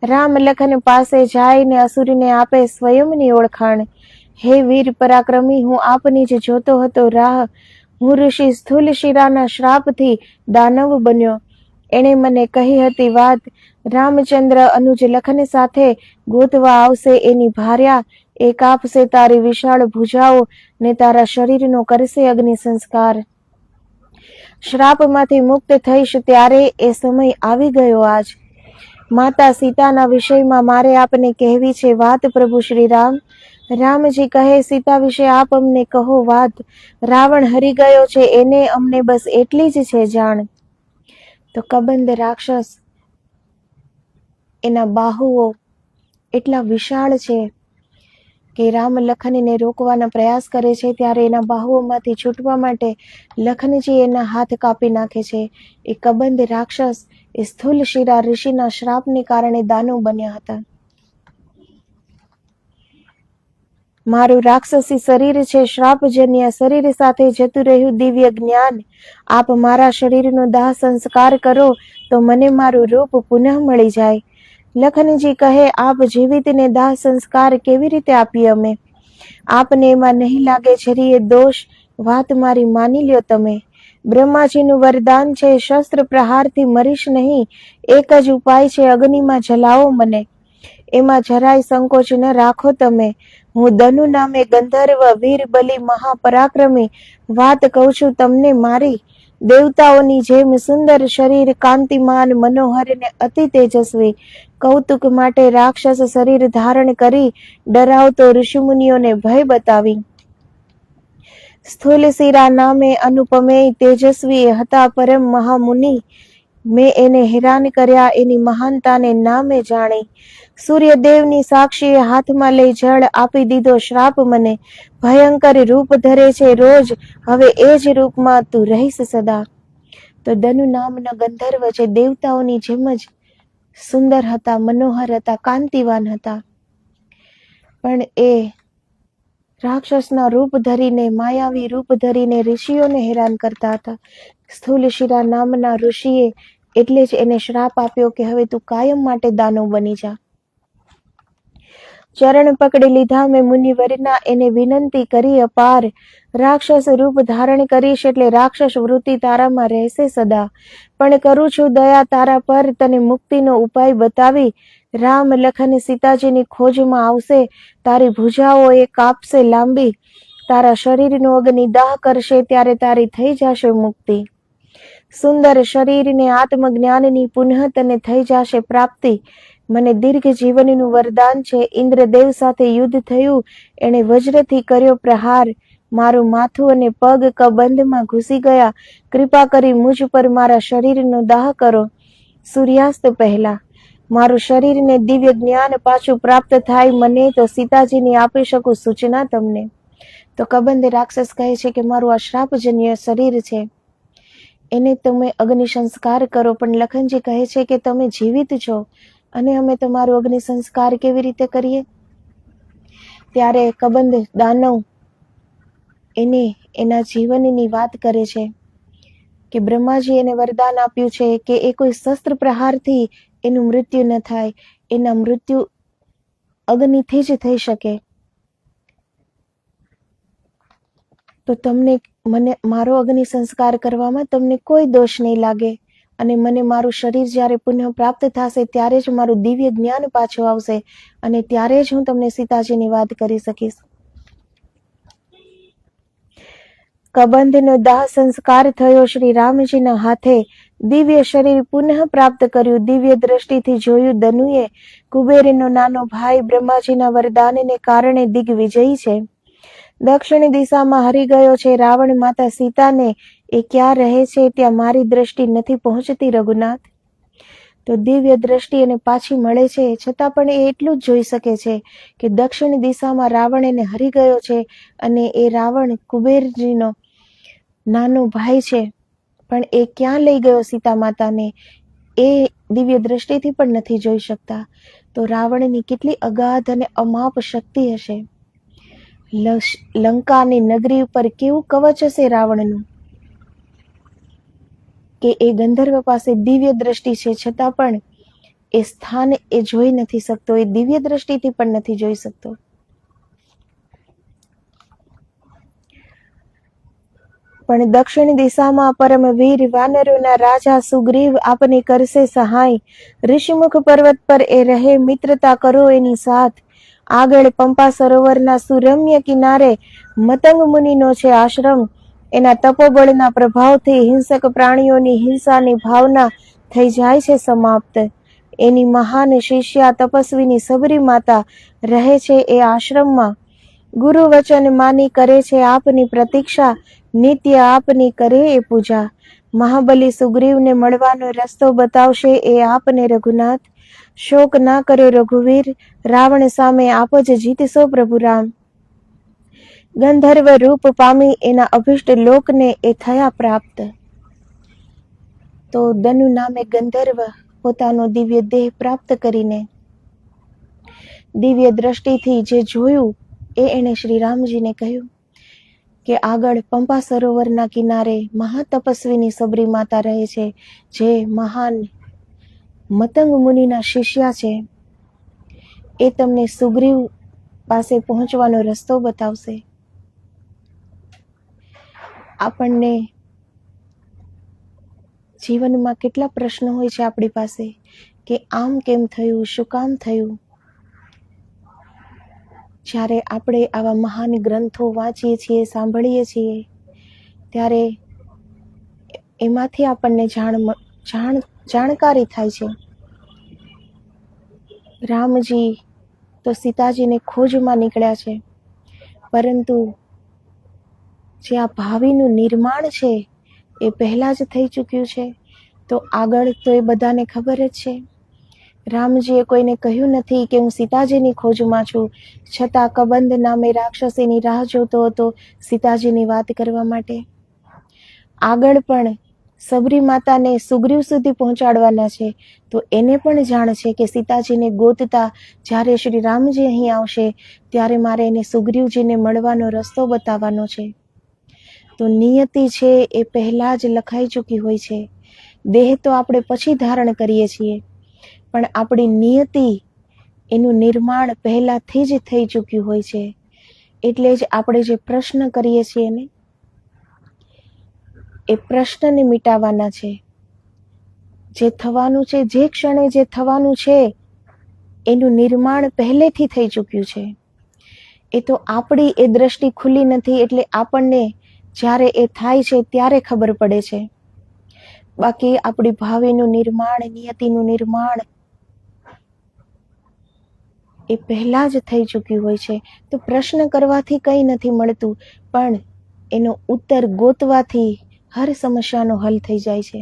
રામ લખન પાસે જાય ને અસુરીને આપે સ્વયંની ઓળખાણ. હે વીર પરાક્રમી, હું આપની જ જોતો હતો રાહ, હું ઋષિ સ્થૂલ શિરાના શ્રાપથી દાનવ બન્યો. એણે મને કહી હતી વાત, રામચંદ્ર અનુજ લખન સાથે ગોતવા આવશે એની ભાર્યા, એ કાપશે તારી વિશાળ ભુજાઓ ને તારા શરીરનો કરશે અગ્નિ સંસ્કાર. શ્રાપમાંથી મુક્ત થઈશ ત્યારે એ સમય આવી ગયો આજ. માતા સીતાના વિષયમાં મારે આપને કહેવી છે વાત પ્રભુ શ્રી રામ. રામજી કહે, સીતા વિશે આપ અમને કહો વાત, રાવણ હરી ગયો છે એને અમને બસ એટલી જ છે જાણ. તો કબંધ રાક્ષસ એના બાહુઓ એટલા વિશાળ છે કે રામ લખનને રોકવાના પ્રયાસ કરે છે, ત્યારે એના બાહુઓમાંથી છૂટવા માટે લખનજી એના હાથ કાપી નાખે છે. એ કબંધ રાક્ષસ એ સ્થૂલ શિરા ઋષિના શ્રાપને કારણે દાનવ બન્યા હતા. મારું રાક્ષસી શરીર છે શ્રાપજન્ય, શરીર સાથે જતું રહ્યું દિવ્ય જ્ઞાન. આપ મારા શરીરનો દાહ સંસ્કાર કરો તો મને મારું રૂપ પુનઃ મળી જાય. લખનજી કહે, આપ જીવિતને દાહ સંસ્કાર કેવી રીતે આપીએ અમે? આપને એમાં નહીં લાગે છરીએ દોષ, વાત મારી માની લ્યો તમે. બ્રહ્માજીનું વરદાન છે, શસ્ત્ર પ્રહારથી મરીશ નહીં, એક જ ઉપાય છે, અગ્નિમાં જલાવો મને. એમાં જરાય સંકોચ ન રાખો તમે. હું દનુ નામે ગંધર્વ, વીર બલી મહાપરાક્રમી વાત કહું છું તમને મારી. દેવતાઓની જેમ સુંદર શરીર, કાંતિમાન, મનોહર ને અતિ તેજસ્વી. કૌતુક માટે રાક્ષસ શરીર ધારણ કરી ડરાવતો ઋષિમુનિઓને ભય બતાવી. સ્થૂલશિરા નામે અનુપમેય તેજસ્વી હતા પરમ મહામુનિ. મેં એને હેરાન કર્યા, એની મહાનતાને નામે જાણી. સૂર્યદેવની સાક્ષીએ હાથમાં લઈ જળ આપી દીધો શ્રાપ મને. ભયંકર રૂપ ધરે છે રોજ, હવે એ જ રૂપમાં તું રહીશ સદા. તો દનુ નામનો ગંધર્વ જે દેવતાઓની જેમ જ સુંદર હતા, મનોહર હતા, કાંતિવાન હતા, પણ એ રાક્ષસના રૂપ ધરીને, માયાવી રૂપ ધરીને ઋષિઓને હેરાન કરતા હતા. સ્થૂલશિરા નામના ઋષિએ એટલે જ એને શ્રાપ આપ્યો કે હવે તું કાયમ માટે દાનવ બની જા. ચરણ પકડી લીધા મેં મુનિવરના, એને વિનંતી કરી અપાર. રાક્ષસ રૂપ ધારણ કરીશ એટલે રાક્ષસ વૃત્તિ તારામાં રહેશે સદા. પણ કરું છું દયા તારા પર, તને મુક્તિનો ઉપાય બતાવી. રામ લખન સીતાજીની ખોજમાં આવશે, તારી ભુજાઓ એ કાપશે લાંબી. તારા શરીરનો અગ્નિદાહ કરશે, ત્યારે તારી થઈ જશે મુક્તિ. સુંદર શરીરને આત્મજ્ઞાનની પુનઃ તને થઈ જશે પ્રાપ્તિ. મને દીર્ઘ જીવનનું વરદાન છે. ઇન્દ્રદેવ સાથે યુદ્ધ થયું, એણે વજ્રથી કર્યો પ્રહાર. મારું માથું અને પગ કબંધમાં ઘૂસી ગયા. કૃપા કરી મુજ પર મારા શરીરનો દાહ કરો સૂર્યાસ્ત પહેલા. મારું શરીરને દિવ્ય જ્ઞાન પાછું પ્રાપ્ત થાય મને, તો સીતાજીની આપી શકું સૂચના તમને. તો કબંધ રાક્ષસ કહે છે કે મારું આ શ્રાપજન્ય શરીર છે, એને તમે અગ્નિ સંસ્કાર કરો. પણ લખનજી કહે છે કે તમે જીવિત છો અને અમે તમારું અગ્નિ સંસ્કાર કેવી રીતે કરીએ? ત્યારે કબંધ દાનવ એને એના જીવનની વાત કરે છે કે બ્રહ્માજી એને વરદાન આપ્યું છે કે એ કોઈ શસ્ત્ર પ્રહારથી એનું મૃત્યુ ન થાય, એના મૃત્યુ અગ્નિથી જ થઈ શકે. તો તમને મારો અગ્નિ સંસ્કાર કરવામાં તમને કોઈ દોષ નહીં લાગે, અને મને મારું શરીર જ્યારે પુનઃ પ્રાપ્ત થશે ત્યારે જ મારું દિવ્ય જ્ઞાન પાછું આવશે, અને ત્યારે જ હું તમને સીતાજીની વાત કરી શકીશ. કબંધનો દાહ સંસ્કાર થયો શ્રી રામજીના હાથે. દિવ્ય શરીર પુનઃ પ્રાપ્ત કર્યું, દિવ્ય દ્રષ્ટિથી જોયું દનુએ. કુબેરનો નાનો ભાઈ બ્રહ્માજીના વરદાનને કારણે દિગ્વિજયી છે. દક્ષિણ દિશામાં હરી ગયો છે રાવણ માતા સીતાને. એ ક્યાં રહે છે ત્યાં મારી દ્રષ્ટિ નથી પહોંચતી રઘુનાથ. તો દિવ્ય દ્રષ્ટિ એને પાછી મળે છે, છતાં પણ એ એટલું જ જોઈ શકે છે કે દક્ષિણ દિશામાં રાવણ એને હરી ગયો છે, અને એ રાવણ કુબેરજીનો નાનો ભાઈ છે. પણ એ ક્યાં લઈ ગયો સીતા માતાને એ દિવ્ય દ્રષ્ટિથી પણ નથી જોઈ શકતા. તો રાવણની કેટલી અગાધ અને અમાપ શક્તિ હશે. લંકાની નગરી ઉપર કેવું કવચ હશે રાવણનું, કે એ ગંધર્વ પાસે દિવ્ય દ્રષ્ટિ છે, છતાં પણ એ સ્થાન એ જોઈ નથી શકતો, એ દિવ્ય દ્રષ્ટિથી પણ નથી જોઈ શકતો. પણ દક્ષિણ દિશામાં પરમવીર વાનરોના રાજા સુગ્રીવ આપને કરશે સહાય. ઋષિમુખ પર્વત પર એ રહે, મિત્રતા કરો એની સાથ. આગળ પંપા સરોવરના સુરમ્ય કિનારે મતંગ મુનિનો છે આશ્રમ. એના તપોબળના પ્રભાવથી હિંસક પ્રાણીઓની હિંસાની ભાવના થઈ જાય છે સમાપ્ત. એની મહાન શિષ્યા તપસ્વીની સબરી માતા રહે છે એ આશ્રમમાં. ગુરુ વચન માની કરે છે આપની પ્રતીક્ષા, નિત્ય આપની કરે એ પૂજા. મહાબલી સુગ્રીવને મળવાનો રસ્તો બતાવશે એ આપને રઘુનાથ. શોક ના કર્યો રઘુવીર, રાવણ સામે આપ જ જીતશો પ્રભુ રામ. ગંધર્વ રૂપ પામી એના અભિષ્ટ લોકને એ થયા પ્રાપ્ત. તો દનુ નામે ગંધર્વ પોતાનો દિવ્ય દેહ પ્રાપ્ત કરીને દિવ્ય દ્રષ્ટિથી જે જોયું એ એણે શ્રી રામજીને કહ્યું કે આગળ પંપા સરોવરના કિનારે મહાતપસ્વીની સબરી માતા રહે છે, જે મહાન મતંગ મુનિના શિષ્યા છે. એ તમને સુગ્રીવ પાસે પહોંચવાનો રસ્તો બતાવશે. આપણને જીવનમાં કેટલા પ્રશ્નો હોય છે આપણી પાસે કે આમ કેમ થયું, શું કામ થયું. જ્યારે આપણે આવા મહાન ગ્રંથો વાંચીએ છીએ, સાંભળીએ છીએ, ત્યારે એમાંથી આપણને જાણકારી થાય છે. રામજી તો સીતાજીને ખોજમાં નીકળ્યા છે, પરંતુ જે આ ભાવિનું નિર્માણ છે એ પહેલાં જ થઈ ચૂક્યું છે. તો આગળ તો એ બધાને ખબર જ છે. રામજીએ કોઈને કહ્યું નથી કે હું સીતાજીની ખોજમાં છું, છતાં કબંધ નામે રાક્ષસીની રાહ જોતો હતો સીતાજીની વાત કરવા માટે. આગળ પણ સબરી માતાને સુગ્રીવ સુધી પહોંચાડવાના છે, તો એને પણ જાણ છે કે સીતાજીને ગોતતા જ્યારે શ્રી રામજી અહીં આવશે ત્યારે મારે એને સુગ્રીવજીને મળવાનો રસ્તો બતાવવાનો છે. તો નિયતિ છે એ પહેલાં જ લખાઈ ચૂકી હોય છે. દેહ તો આપણે પછી ધારણ કરીએ છીએ, પણ આપણી નિયતિ એનું નિર્માણ પહેલાંથી જ થઈ ચૂક્યું હોય છે. એટલે જ આપણે જે પ્રશ્ન કરીએ છીએ ને એ પ્રશ્નને મિટાવવાના છે. જે થવાનું છે, જે ક્ષણે જે થવાનું છે એનું નિર્માણ પહેલેથી થઈ ચૂક્યું છે. એ તો આપણી એ દ્રષ્ટિ ખુલ્લી નથી, એટલે આપણને જ્યારે એ થાય છે ત્યારે ખબર પડે છે. બાકી આપણી ભાવિનું નિર્માણ, નિયતિનું નિર્માણ એ પહેલા જ થઈ ચૂક્યું હોય છે. તો પ્રશ્ન કરવાથી કંઈ નથી મળતું, પણ એનો ઉત્તર ગોતવાથી હર સમસ્યાનો હલ થઈ જાય છે.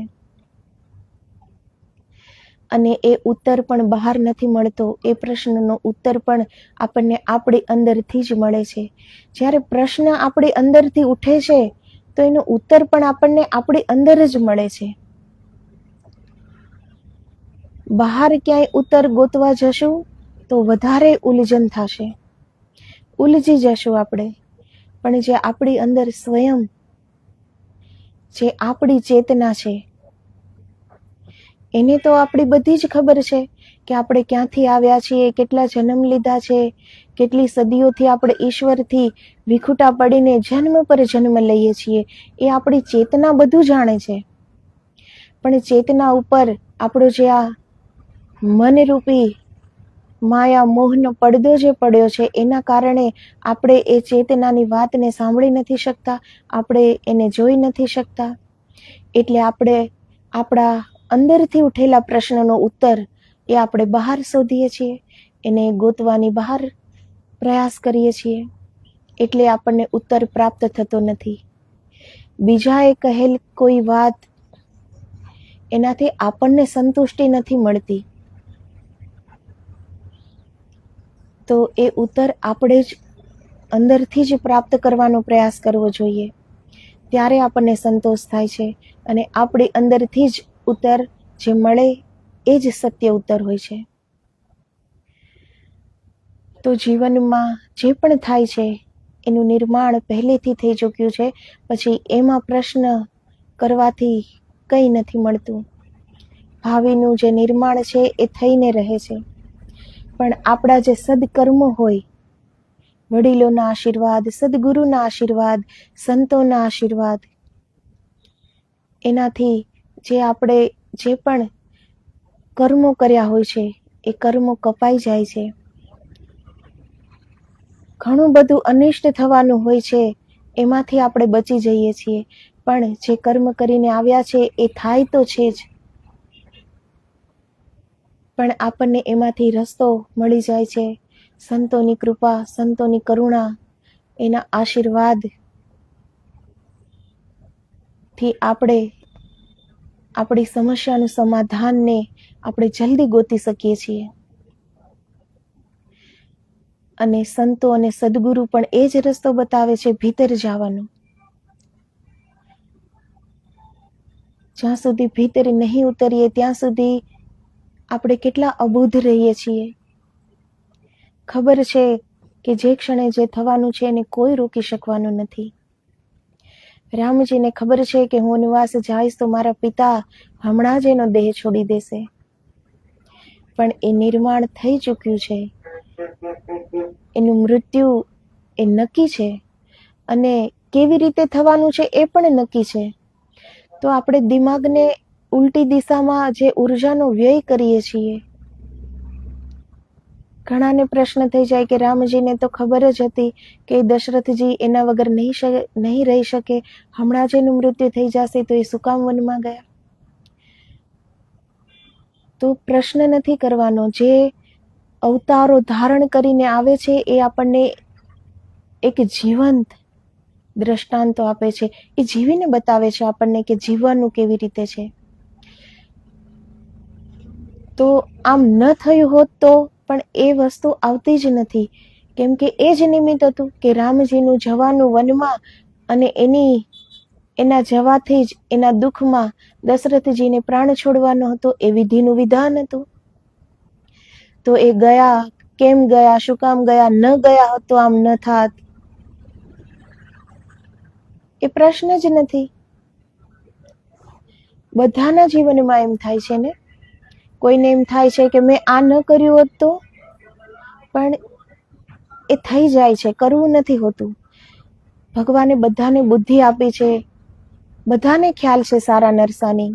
અને એ ઉત્તર પણ બહાર નથી મળતો, એ પ્રશ્નનો ઉત્તર પણ આપણને આપણી અંદરથી જ મળે છે. જ્યારે પ્રશ્ન આપણી અંદરથી ઉઠે છે તો એનો ઉત્તર પણ આપણને આપણી અંદર જ મળે છે. બહાર ક્યાંય ઉત્તર ગોતવા જશું તો વધારે ઉલઝન થશે, ઉલઝી જશું આપણે. પણ જે આપણી અંદર સ્વયં, જે આપણી ચેતના છે, એને તો આપણી બધી જ ખબર છે કે આપણે ક્યાંથી આવ્યા છીએ, કેટલા જન્મ લીધા છે, કેટલી સદીઓથી આપણે ઈશ્વરથી વિખૂટા પડીને જન્મ પર જન્મ લઈએ છીએ. એ આપણી ચેતના બધું જાણે છે. પણ ચેતના ઉપર આપણો જે આ મનરૂપી માયા મોહનો પડદો જે પડ્યો છે, એના કારણે આપણે એ ચેતનાની વાતને સાંભળી નથી શકતા, આપણે એને જોઈ નથી શકતા. એટલે આપણે આપણા અંદરથી ઉઠેલા પ્રશ્નનો ઉત્તર એ આપણે બહાર શોધીએ છીએ, એને ગોતવાની બહાર પ્રયાસ કરીએ છીએ. એટલે આપણને ઉત્તર પ્રાપ્ત થતો નથી. બીજાએ કહેલ કોઈ વાત એનાથી આપણને સંતુષ્ટિ નથી મળતી, તો એ ઉત્તર આપણે જ અંદરથી જ પ્રાપ્ત કરવાનો પ્રયાસ કરવો જોઈએ. ત્યારે આપણને સંતોષ થાય છે, અને આપણી અંદરથી જ ઉત્તર જે મળે એ જ સત્ય ઉત્તર હોય છે. તો જીવનમાં જે પણ થાય છે એનું નિર્માણ પહેલેથી થઈ ચૂક્યું છે. પછી એમાં પ્રશ્ન કરવાથી કંઈ નથી મળતું. ભાવિનું જે નિર્માણ છે એ થઈને રહે છે. પણ આપણા જે સદકર્મો હોય, વડીલોના આશીર્વાદ, સદગુરુના આશીર્વાદ, સંતોના આશીર્વાદ, એનાથી જે આપણે જે પણ કર્મો કર્યા હોય છે એ કર્મો કપાઈ જાય છે. ઘણું બધું અનિષ્ટ થવાનું હોય છે, એમાંથી આપણે બચી જઈએ છીએ. પણ જે કર્મ કરીને આવ્યા છે એ થાય તો છે જ, પણ આપણને એમાંથી રસ્તો મળી જાય છે. સંતોની કૃપા, સંતોની કરુણા, એના આશીર્વાદ થી આપણે આપણી સમસ્યાનું સમાધાનને આપણે જલ્દી ગોતી શકીએ છીએ. અને સંતો અને સદગુરુ પણ એ જ રસ્તો બતાવે છે ભીતર જવાનો. જ્યાં સુધી ભીતર નહીં ઉતરીએ ત્યાં સુધી આપણે કેટલા અબોધ રહીએ છીએ. ખબર છે કે જે ક્ષણે જે થવાનું છે એને કોઈ રોકી શકવાનું નથી. રામજીને ખબર છે કે હું વનવાસ જઈશ તો મારા પિતા હમણાં જ એનો દેહ છોડી દેશે. પણ એ નિર્માણ થઈ ચૂક્યું છે, એનું મૃત્યુ એ નક્કી છે, અને કેવી રીતે થવાનું છે એ પણ નક્કી છે. તો આપણે દિમાગને ઉલટી દિશામાં જે ઉર્જાનો વ્યય કરીએ છીએ. ઘણાને પ્રશ્ન થઈ જાય કે રામજીને તો ખબર જ હતી કે દશરથજી એના વગર નહીં રહી શકે, હમણાં જ એનું મૃત્યુ થઈ જશે, તો એ શું કામ વનમાં ગયા? તો પ્રશ્ન નથી કરવાનો. જે અવતારો ધારણ કરીને આવે છે એ આપણને એક જીવંત દ્રષ્ટાંતો આપે છે. એ જીવીને બતાવે છે આપણને કે જીવવાનું કેવી રીતે છે. તો આમ ન થયું હોત તો પણ એ વસ્તુ આવતી જ નથી. કેમ કે એ જ નિમિત્ત હતું કે રામજીનું જવાનું વનમાં, અને એના જવાથી જ એના દુઃખમાં દશરથજીને પ્રાણ છોડવાનો હતો. એ વિધિનું વિધાન હતું. તો એ ગયા, કેમ ગયા, શું કામ ગયા? ન ગયા હોત તો આમ ન થાત. એ પ્રશ્ન જ નથી. બધાના જીવનમાં એમ થાય છે ને. કોઈને એમ થાય છે કે મેં આ ન કર્યું હોત તો, પણ એ થઈ જાય છે, કરવું નથી હોતું. ભગવાને બધાને બુદ્ધિ આપી છે, બધાને ખ્યાલ છે સારા નરસાની,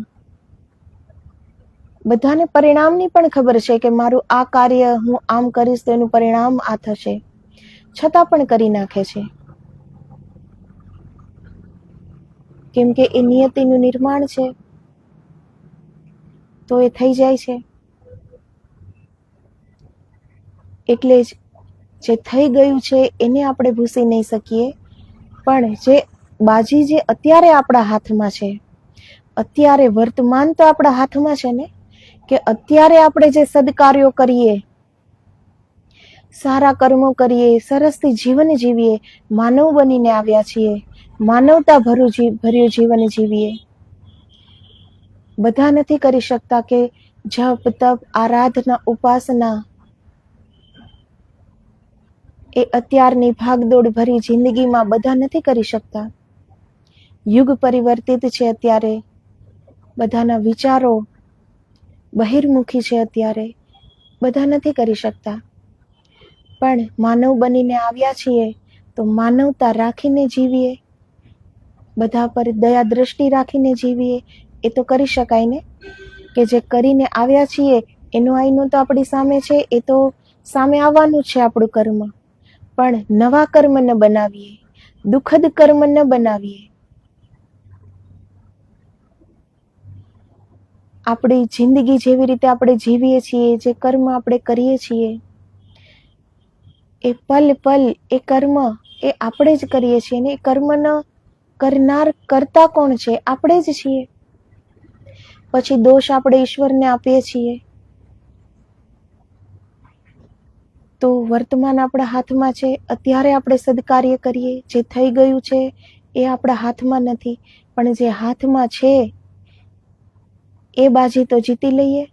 બધાને પરિણામની પણ ખબર છે કે મારું આ કાર્ય હું આમ કરીશ તો એનું પરિણામ આ થશે, છતાં પણ કરી નાખે છે. કેમ કે એ નિયતિનું નિર્માણ છે, તો એ થઈ જાય છે. એટલે જ જે થઈ ગયું છે એને આપણે ભૂસી નહીં શકીએ, પણ જે બાજી જે અત્યારે આપણા હાથમાં છે, અત્યારે વર્તમાન તો આપણા હાથમાં છે ને, કે અત્યારે આપણે જે સદકાર્યો કરીએ, સારા કર્મો કરીએ, સરસથી જીવન જીવીએ, માનવ બનીને આવ્યા છીએ, માનવતા ભર્યું જીવન જીવીએ. બધા નથી કરી શકતા કે જપ તપ આરાધના ઉપાસના એ અત્યારની ભાગદોડ ભરી જિંદગીમાં બધા નથી કરી શકતા. યુગ પરિવર્તિત છે અત્યારે, બધાના વિચારો બહિર્મુખી છે અત્યારે, બધા નથી કરી શકતા. પણ માનવ બનીને આવ્યા છીએ તો માનવતા રાખીને જીવીએ, બધા પર દયા દ્રષ્ટિ રાખીને જીવીએ. એ તો કરી શકાય ને, કે જે કરીને આવ્યા છીએ એનો આઈનો તો આપણી સામે છે, એ તો સામે આવવાનું છે આપણું કર્મ. પણ નવા કર્મ ન બનાવીએ, દુઃખદ કર્મ ન બનાવીએ. આપણી જિંદગી જેવી રીતે આપણે જીવીએ છીએ, જે કર્મ આપણે કરીએ છીએ, એ પલ પલ એ કર્મ એ આપણે જ કરીએ છીએ ને. એ કર્મનો કરનાર કરતા કોણ છે? આપણે જ છીએ. પછી દોષ આપણે ઈશ્વરને આપીએ છીએ. તો વર્તમાન આપણા હાથમાં છે, અત્યારે આપણે સદકાર્ય કરીએ. જે થઈ ગયું છે એ આપણા હાથમાં નથી, પણ જે હાથમાં છે એ બાજી તો જીતી લઈએ.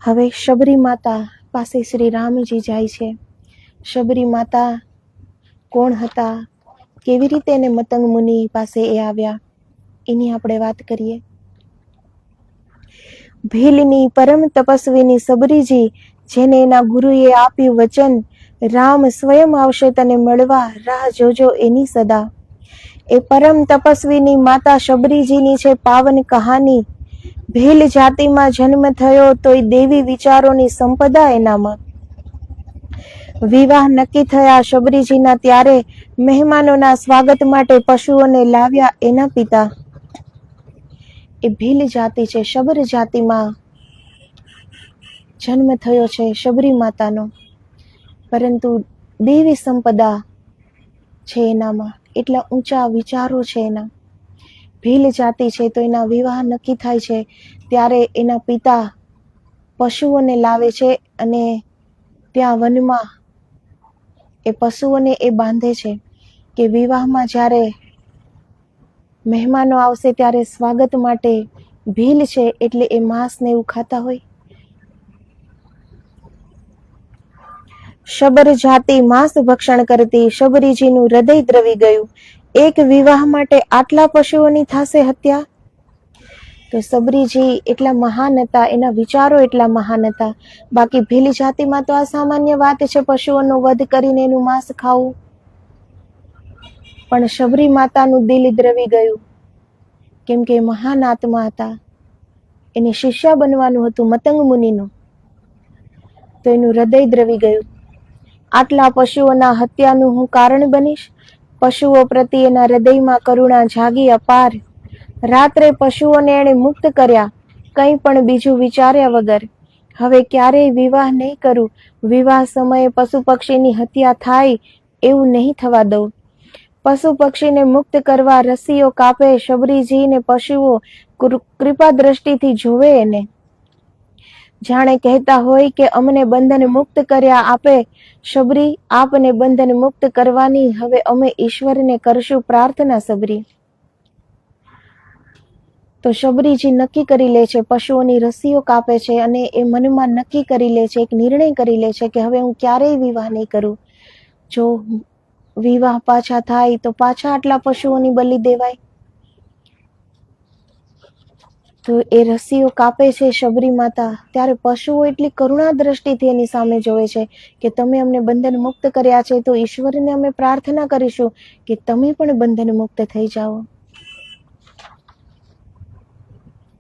હવે શબરી માતા પાસે શ્રી રામજી જાય છે. શબરી માતા કોણ હતા, કેવી રીતે એને મતંગ મુનિ પાસે એ આવ્યા, એની આપણે વાત કરીએ. ભીલની પરમ તપસ્વીની સબરીજી, જેને એના ગુરુએ આપ્યું વચન, રામ સ્વયં આવશે તને મળવા, રાહ જોજો એની સદા. એ પરમ તપસ્વીની માતા શબરીજીની છે પાવન કહાની. ભીલ જાતિમાં જન્મ થયો તોય દેવી વિચારોની સંપદા એનામાં. વિવાહ નક્કી થયા શબરીજીના ત્યારે, મહેમાનોના સ્વાગત માટે પશુઓને લાવ્યા એના પિતા. એ ભીલ જાતિ છે, શબર જાતિમાં જન્મ થયો છે શબરી માતાનો, પરંતુ દેવી સંપદા છે એનામાં, એટલા ઊંચા વિચારો છે એના. ભીલ જાતિ છે તો એના વિવાહ નક્કી થાય છે ત્યારે એના પિતા પશુઓને લાવે છે, અને ત્યાં વનમાં એ પશુઓને એ બાંધે છે કે વિવાહમાં જ્યારે મહેમાનો આવશે ત્યારે સ્વાગત માટે ભીલ છે એટલે એ માંસ ને એવું ખાતા હોય. શબર જાતિ માંસ ભક્ષણ કરતી, શબરીજીનું હૃદય દ્રવી ગયું. એક વિવાહ માટે આટલા પશુઓની થાશે હત્યા? તો શબરીજી એટલા મહાન હતા, એના વિચારો એટલા મહાન હતા. બાકી ભીલ જાતિમાં તો આ સામાન્ય વાત છે, પશુઓનો વધ કરીને એનું માંસ ખાવું. પણ શબરી માતાનું દિલ દ્રવી ગયું, કેમ કે મહાન આત્મા હતા. એને શિષ્યા બનવાનું હતું મતંગ મુનિનું, તો એનું હૃદય દ્રવી ગયું. આટલા પશુઓના હત્યાનું હું કારણ બનીશ? પશુઓ પ્રત્યે એના હૃદયમાં કરુણા જાગી અપાર. રાત્રે પશુઓને એણે મુક્ત કર્યા, કંઈ પણ બીજું વિચાર્યા વગર. હવે ક્યારેય વિવાહ નહીં કરું. વિવાહ સમયે પશુ પક્ષીની હત્યા થાય એવું નહીં થવા દઉં. પશુ પક્ષીને મુક્ત કરવા રસ્સીઓ કાપે શબરીજીને પશુઓ કૃપા દ્રષ્ટિથી જોવે એને, જાણે કહેતા હોય કે અમને બંધન મુક્ત કર્યા આપે શબરી, આપને બંધન મુક્ત કરવાની હવે અમે ઈશ્વરને કરશું પ્રાર્થના શબરી. તો શબરીજી નક્કી કરી લે છે, પશુઓની રસ્સીઓ કાપે છે અને એ મનમાં નક્કી કરી લે છે, એક નિર્ણય કરી લે છે કે હવે હું ક્યારેય વિવાહ નહીં કરું. જો વિવાહ પાછા થાય તો પાછા આટલા પશુઓની બલિ દેવાય. તો એ રસ્સીઓ કાપે છે શબરી માતા, ત્યારે પશુઓ એટલી કરુણા દ્રષ્ટિથી એની સામે જોવે છે કે તમે અમને બંધન મુક્ત કર્યા છે, તો ઈશ્વરને અમે પ્રાર્થના કરીશું કે તમે પણ બંધન મુક્ત થઈ જાઓ.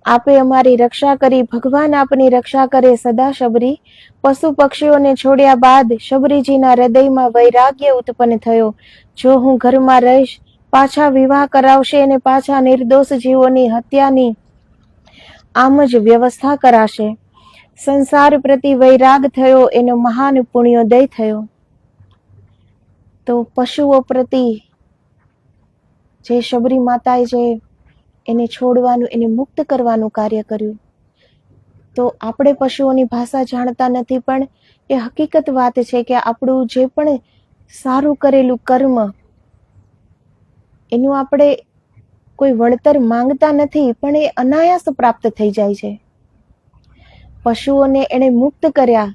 આપે અમારી રક્ષા કરી, ભગવાન આપની રક્ષા કરે સદા શબરી. પશુ પક્ષીઓને છોડ્યા બાદ શબરીજીના હૃદયમાં વૈરાગ્ય ઉત્પન્ન થયો. જો હું ઘરમાં રહીશ, પાછા વિવાહ કરાવશે અને પાછા નિર્દોષ જીવોની હત્યાની આમ જ વ્યવસ્થા કરાશે. સંસાર પ્રતિ વૈરાગ થયો, એનો મહાન પુણ્યોદય થયો. તો પશુઓ પ્રતિ જે શબરી માતાએ જે એને છોડવાનું, એને મુક્ત કરવાનું કાર્ય કર્યું. તો આપણે પશુઓની ભાષા જાણતા નથી, પણ એ હકીકત વાત છે કે આપણું જે પણ સારું કરેલું કર્મ, એનું આપણે કોઈ વળતર માંગતા નથી, પણ એ અનાયાસ પ્રાપ્ત થઈ જાય છે. પશુઓને એણે મુક્ત કર્યા,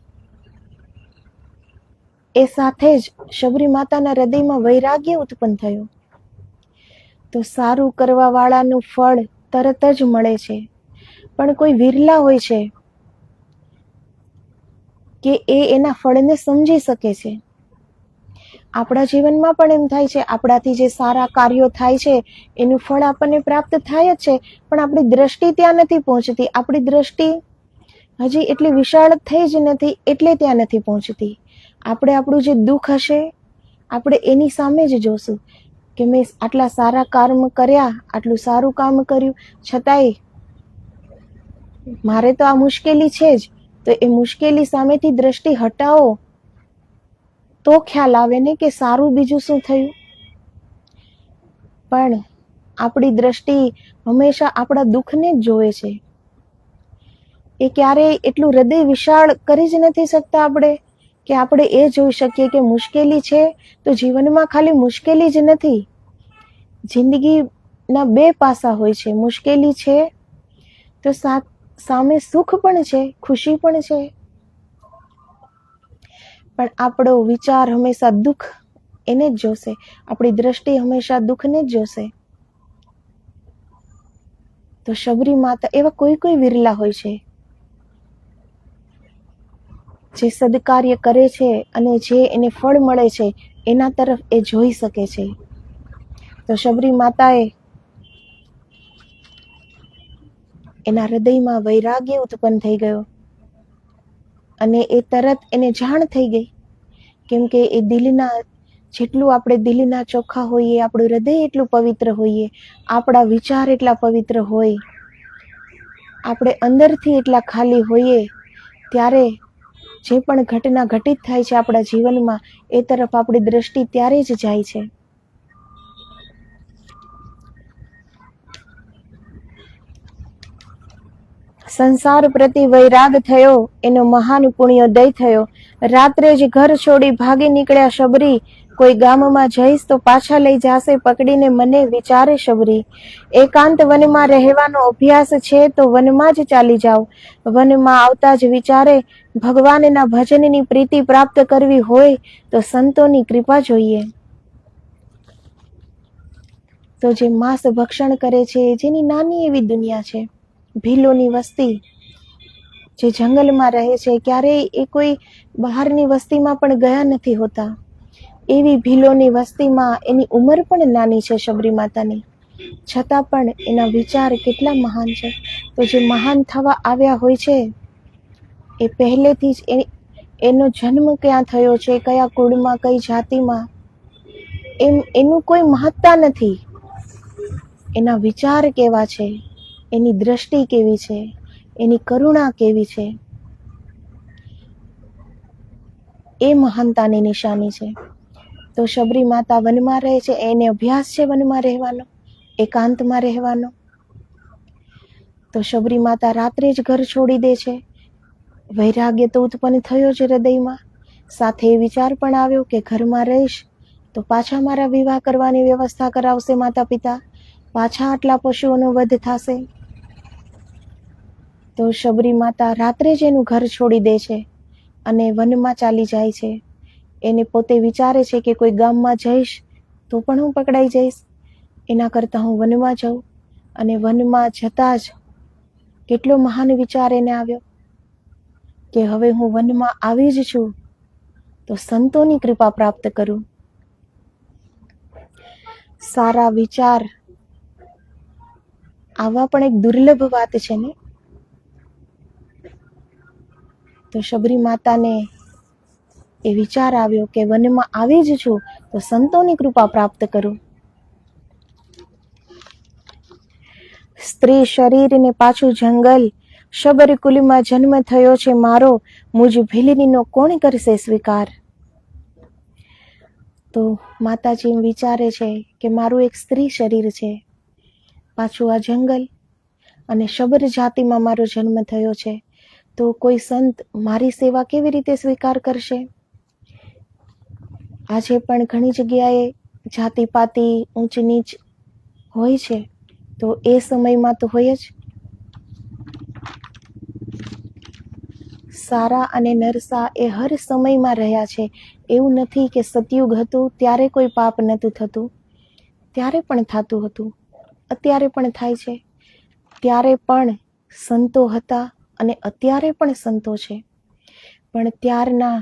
એ સાથે જ શબરી માતાના હૃદયમાં વૈરાગ્ય ઉત્પન્ન થયો. તો સારું કરવા વાળાનું ફળ તરત જ મળે છે, પણ કોઈ વિરલા હોય છે કે એ એના ફળને સમજી શકે છે. આપણા જીવનમાં પણ એમ થાય છે, આપણાથી જે સારા કાર્યો થાય છે એનું ફળ આપણને પ્રાપ્ત થાય જ છે, પણ આપણી દ્રષ્ટિ ત્યાં નથી પહોંચતી. આપણી દ્રષ્ટિ હજી એટલી વિશાળ થઈ જ નથી, એટલે ત્યાં નથી પહોંચતી. આપણે આપણું જે દુઃખ હશે, આપણે એની સામે જ જોશું કે મેં આટલા સારા કર્મ કર્યા, આટલું સારું કામ કર્યું, છતાંય મારે તો આ મુશ્કેલી છે જ. તો એ મુશ્કેલી સામેથી દ્રષ્ટિ હટાવો તો ખ્યાલ આવે ને કે સારું બીજું શું થયું. પણ આપણી દ્રષ્ટિ હંમેશા આપણા દુઃખને જ જોવે છે. એ ક્યારેય એટલું હૃદય વિશાળ કરી જ નથી શકતા આપણે કે આપણે એ જોઈ શકીએ કે મુશ્કેલી છે તો જીવનમાં ખાલી મુશ્કેલી જ નથી, જિંદગીના બે પાસા હોય છે. મુશ્કેલી છે તો સામે સુખ પણ છે, ખુશી પણ છે, પણ આપણો વિચાર હંમેશા દુઃખ એને જ જોશે, આપણી દ્રષ્ટિ હંમેશા દુઃખને જ જોશે. તો શબરી માતા એવા કોઈ કોઈ વિરલા હોય છે જે સદકાર્ય કરે છે અને જે એને ફળ મળે છે એના તરફ એ જોઈ શકે છે. તો શબરી માતાએ એના હૃદયમાં વૈરાગ્ય ઉત્પન્ન થઈ ગયો અને એ તરત એને જાણ થઈ ગઈ, કેમ કે એ દિલના જેટલું આપણે દિલના ચોખ્ખા હોઈએ, આપણું હૃદય એટલું પવિત્ર હોઈએ, આપણા વિચાર એટલા પવિત્ર હોય, આપણે અંદરથી એટલા ખાલી હોઈએ, ત્યારે જે પણ ઘટના ઘટિત થાય છે આપણા જીવનમાં, એ તરફ આપણી દ્રષ્ટિ ત્યારે જ જાય છે. સંસાર પ્રતિ વૈરાગ થયો, એનો મહાન પુણ્યોદય થયો. રાત્રે જ ઘર છોડી ભાગી નીકળ્યા શબરી. કોઈ ગામમાં જઈશ તો પાછા લઈ જાશે પકડીને મને, વિચારે શબરી. એકાંત વનમાં રહેવાનો અભ્યાસ છે તો વનમાં જ ચાલી જાઓ. વનમાં આવતા જ વિચારે, ભગવાનના ભજનની પ્રીતિ પ્રાપ્ત કરવી હોય તો સંતોની કૃપા જોઈએ. તો જે માંસ ભક્ષણ કરે છે, જેની નાની એવી દુનિયા છે, ભીલોની વસ્તી જે જંગલમાં રહે છે, ક્યારેય એ કોઈ બહારની વસ્તીમાં પણ ગયા નથી હોતા, એવી ભીલોની વસ્તીમાં એની ઉંમર પણ નાની છે શબરી માતાની, છતાં પણ એના વિચાર કેટલા મહાન છે. તો જે મહાન થવા આવ્યા હોય છે એ પહેલેથી જ એનો જન્મ ક્યાં થયો છે, કયા કુળમાં, કઈ જાતિમાં, એનું કોઈ મહત્તા નથી. એના વિચાર કેવા છે, એની દ્રષ્ટિ કેવી છે, એની કરુણા કેવી છે, એ મહાનતાની નિશાની છે. તો શબરી માતા વનમાં રહે છે, એને અભ્યાસ છે વનમાં રહેવાનો, એકાંતમાં રહેવાનો. તો શબરી માતા રાત્રે જ ઘર છોડી દે છે. વૈરાગ્ય તો ઉત્પન્ન થયો જ હૃદયમાં, સાથે એ વિચાર પણ આવ્યો કે ઘરમાં રહીશ તો પાછા મારા વિવાહ કરવાની વ્યવસ્થા કરાવશે માતા પિતા, પાછા આટલા પશુઓનો વધ થશે. તો શબરી માતા રાત્રે જ એનું ઘર છોડી દે છે અને વનમાં ચાલી જાય છે. એને પોતે વિચારે છે કે કોઈ ગામમાં જઈશ તો પણ હું પકડાઈ જઈશ, એના કરતાં હું વનમાં જાઉં. અને વનમાં જતાં જ કેટલો મહાન વિચાર એને આવ્યો કે હવે હું વનમાં આવી જ છું તો સંતોની કૃપા પ્રાપ્ત કરું. સારા વિચાર આવા પણ એક દુર્લભ વાત છે ને. તો શબરી માતાને એ વિચાર આવ્યો કે વનમાં આવી જ છું તો સંતોની કૃપા પ્રાપ્ત કરું. સ્ત્રી શરીર ને પાછું જંગલ, શબરકુલમાં જન્મ થયો છે મારો, મુજ ભીલનીનો કોણ કરશે સ્વીકાર. તો માતાજી વિચારે છે કે મારું એક સ્ત્રી શરીર છે, પાછું આ જંગલ, અને શબર જાતિમાં મારો જન્મ થયો છે, તો કોઈ સંત મારી સેવા કેવી રીતે સ્વીકાર કરશે. આજે પણ ઘણી જગ્યાએ જાતિપાતિ ઊંચ નીચ હોય છે, તો એ સમયમાં તો હોય જ. સારા અને નરસા એ હર સમયમાં રહ્યા છે. એવું નથી કે સતયુગ હતું ત્યારે કોઈ પાપ નહોતું થતું, ત્યારે પણ થતું હતું, અત્યારે પણ થાય છે. ત્યારે પણ સંતો હતા અને અત્યારે પણ સંતો છે, પણ ત્યારના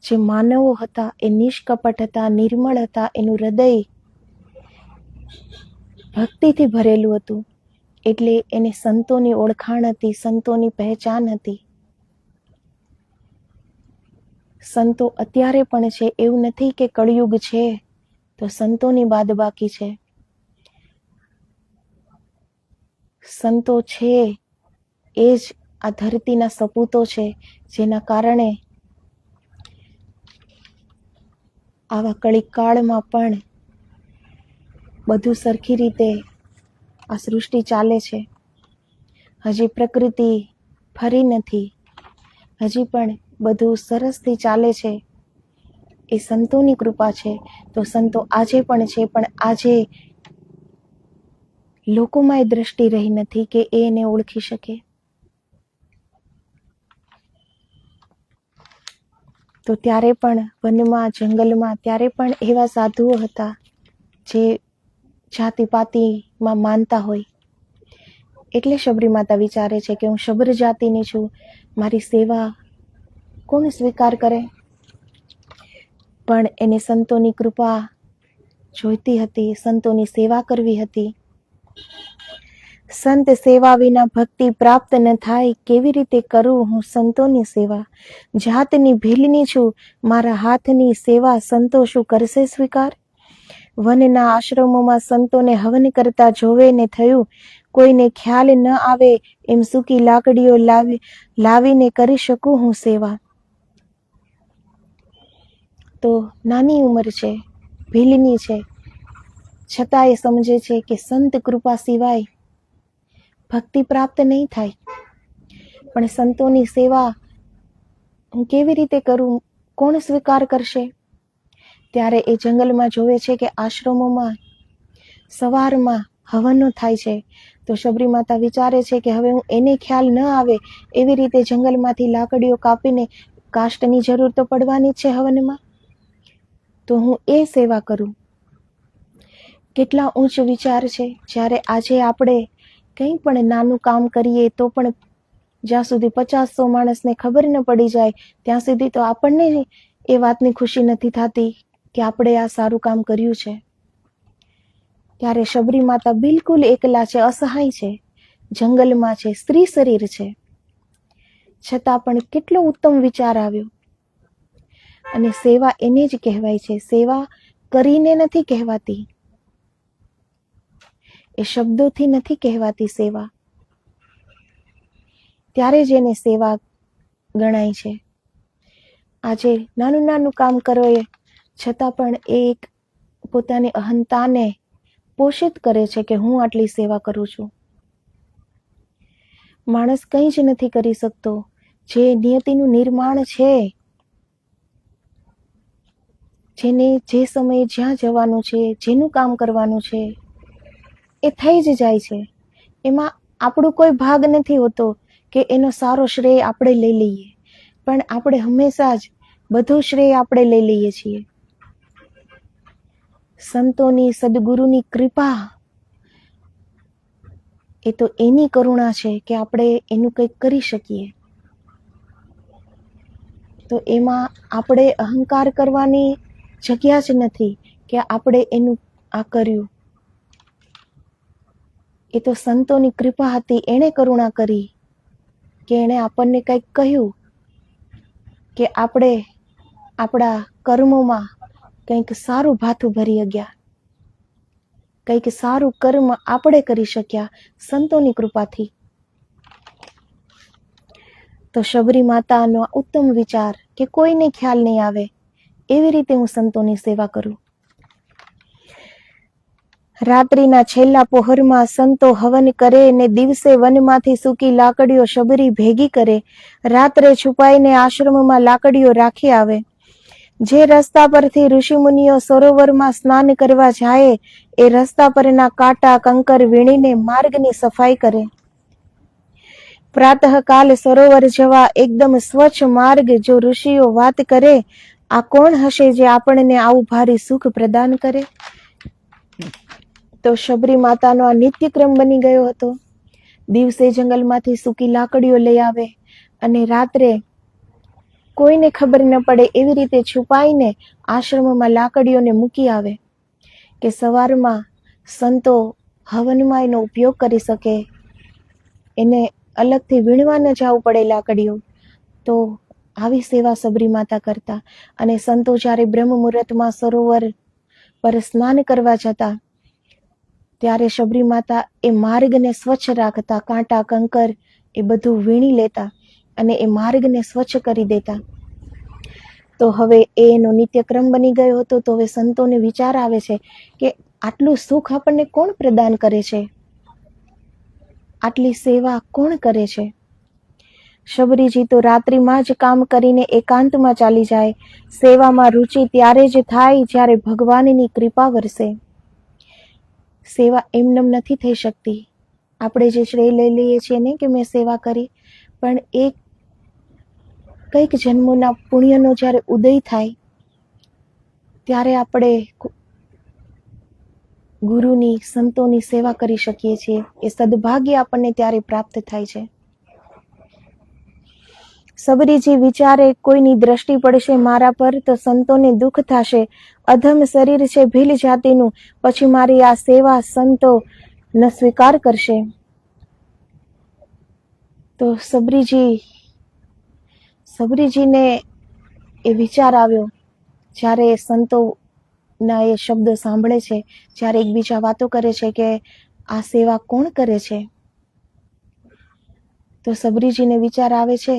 જે માનવો હતા એ નિષ્કપટ હતા, નિર્મળ હતા, એનું હૃદય ભક્તિથી ભરેલું હતું, એટલે એને સંતોની ઓળખાણ હતી, સંતોની પહેચાન હતી. સંતો અત્યારે પણ છે, એવું નથી કે કળિયુગ છે તો સંતોની બાદબાકી છે. સંતો છે એ જ આ ધરતીના સપૂતો છે, જેના કારણે આવા કળિક કાળમાં પણ બધું સરખી રીતે આ સૃષ્ટિ ચાલે છે. હજી પ્રકૃતિ ફરી નથી, હજી પણ બધું સરસથી ચાલે છે. એ સંતોની કૃપા છે. તો સંતો આજે પણ છે, પણ આજે લોકોમાં એ દ્રષ્ટિ રહી નથી કે એને ઓળખી શકે. તો ત્યારે પણ વનમાં, જંગલમાં ત્યારે પણ એવા સાધુઓ હતા જે જાતિપાતિમાં માનતા હોય. એટલે શબરી માતા વિચારે છે કે હું શબર જાતિની છું, મારી સેવા કોણ સ્વીકાર કરે. પણ એને સંતોની કૃપા જોઈતી હતી, સંતોની સેવા કરવી હતી. સંત સેવા વિના ભક્તિ પ્રાપ્ત ન થાય, કેવી રીતે કરું હું સંતોની સેવા. જાતની ભીલની છું, મારા હાથની સેવા સંતો શું કરશે સ્વીકાર. વનના આશ્રમોમાં સંતોને હવન કરતા જોવે ને થયું, કોઈને ખ્યાલ ન આવે એમ સૂકી લાકડીઓ લાવીને કરી શકું હું સેવા. તો નાની ઉંમર છે, ભીલની છે, છતાં એ સમજે છે કે સંત કૃપા સિવાય ભક્તિ પ્રાપ્ત નહીં થાય. પણ સંતોની સેવા હું કેવી રીતે કરું, કોણ સ્વીકાર કરશે. ત્યારે એ જંગલમાં જોવે છે કે આશ્રમોમાં સવારમાં હવનો થાય છે. તો શબરી માતા વિચારે છે કે હવે હું એને ખ્યાલ ન આવે એવી રીતે જંગલમાંથી લાકડીઓ કાપીને, કાષ્ટની જરૂર તો પડવાની જ છે હવનમાં, તો હું એ સેવા કરું. કેટલા ઊંચ વિચાર છે. જ્યારે આજે આપણે કંઈ પણ નાનું કામ કરીએ તો પણ જ્યાં સુધી 50-100 માણસને ખબર ન પડી જાય ત્યાં સુધી તો આપણને એ વાતની ખુશી નથી થતી કે આપણે આ સારું કામ કર્યું છે. ત્યારે શબરી માતા બિલકુલ એકલા છે, અસહાય છે, જંગલમાં છે, સ્ત્રી શરીર છે, છતાં પણ કેટલો ઉત્તમ વિચાર આવ્યો. અને સેવા એને જ કહેવાય છે. સેવા કરીને નથી કહેવાતી, એ શબ્દોથી નથી કહેવાતી સેવા. ત્યારે જ એને સેવા ગણાય છે. આજે નાનું નાનું કામ કરો એ છતાં પણ એ એક પોતાની અહંતાને પોષિત કરે છે કે હું આટલી સેવા કરું છું. માણસ કંઈ જ નથી કરી શકતો. જે નિયતિનું નિર્માણ છે, જેને જે સમયે જ્યાં જવાનું છે, જેનું કામ કરવાનું છે, એ થઈ જ જાય છે. એમાં આપણું કોઈ ભાગ નથી હોતો કે એનો સારો શ્રેય આપણે લઈ લઈએ, પણ આપણે હંમેશા જ બધું શ્રેય આપણે લઈ લઈએ છીએ. સંતોની, સદગુરુની કૃપા એ તો એની કરુણા છે કે આપણે એનું કંઈક કરી શકીએ. તો એમાં આપણે અહંકાર કરવાની જગ્યા જ નથી કે આપણે એનું આ કર્યું. એ તો સંતોની કૃપા હતી, એણે કરુણા કરી કે એણે આપણને કંઈક કહ્યું કે આપણે આપણા કર્મોમાં કંઈક સારું ભાથું ભરી ગયા, કંઈક સારું કર્મ આપણે કરી શક્યા સંતોની કૃપાથી. તો શબરી માતાનો ઉત્તમ વિચાર કે કોઈને ખ્યાલ નહીં આવે એવી રીતે હું સંતોની સેવા કરું. રાત્રિના છેલ્લા પહોરમાં સંતો હવન કરે ને દિવસે વનમાંથી સૂકી લાકડીઓ શબરી ભેગી કરે. રાત્રે છુપાઈને આશ્રમમાં લાકડીઓ રાખી આવે. જે રસ્તા પરથી ઋષિમુનિઓ સરોવરમાં સ્નાન કરવા જાય એ રસ્તા પરના કાંટા કંકર વીણીને માર્ગની સફાઈ કરે. પ્રાતઃકાલ સરોવર જવા એકદમ સ્વચ્છ માર્ગ જો ઋષિઓ વાત કરે, આ કોણ હશે જે આપણને આવું ભારી સુખ પ્રદાન કરે? તો શબરી માતાનો આ નિત્યક્રમ બની ગયો હતો. દિવસે જંગલમાંથી સૂકી લાકડીઓ લઈ આવે અને રાત્રે કોઈને ખબર ન પડે એવી રીતે છુપાઈને આશ્રમમાં લાકડીઓને મૂકી આવે કે સવારમાં સંતો હવનમાં એનો ઉપયોગ કરી શકે, એને અલગથી વીણવા ન જવું પડે લાકડીઓ. તો આવી સેવા શબરી માતા કરતા. અને સંતો જ્યારે બ્રહ્મ મુહૂર્તમાં સરોવર પર સ્નાન કરવા જતા ત્યારે શબરી માતા એ માર્ગને સ્વચ્છ રાખતા, કાંટા કંકર એ બધું વીણી લેતા અને એ માર્ગને સ્વચ્છ કરી દેતા. તો હવે એનો નિત્યક્રમ બની ગયો હતો. તો હવે સંતોને વિચાર આવે છે કે આટલું સુખ આપણને કોણ પ્રદાન કરે છે, આટલી સેવા કોણ કરે છે? શબરીજી તો રાત્રિમાં જ કામ કરીને એકાંતમાં ચાલી જાય. સેવામાં રુચિ ત્યારે જ થાય જ્યારે ભગવાનની કૃપા વરસે. સેવા એમનેમ નથી થઈ શકતી. આપણે જે શ્રેય લઈ લઈએ છીએ ને કે મેં સેવા કરી, પણ એક કંઈક જન્મોના પુણ્યનો જ્યારે ઉદય થાય ત્યારે આપણે ગુરુની, સંતોની સેવા કરી શકીએ છીએ. એ સદભાગ્ય આપણને ત્યારે પ્રાપ્ત થાય છે. શબરીજી વિચારે કોઈની દ્રષ્ટિ પડશે મારા પર તો સંતોને દુઃખ થશે. અધમ શરીર છે ભીલ જાતિનું, પછી મારી આ સેવા સંતો ન સ્વીકાર કરશે. તો શબરીજીને એ વિચાર આવ્યો જ્યારે સંતોના એ શબ્દો સાંભળે છે, જ્યારે એકબીજા વાતો કરે છે કે આ સેવા કોણ કરે છે. તો શબરીજીને વિચાર આવે છે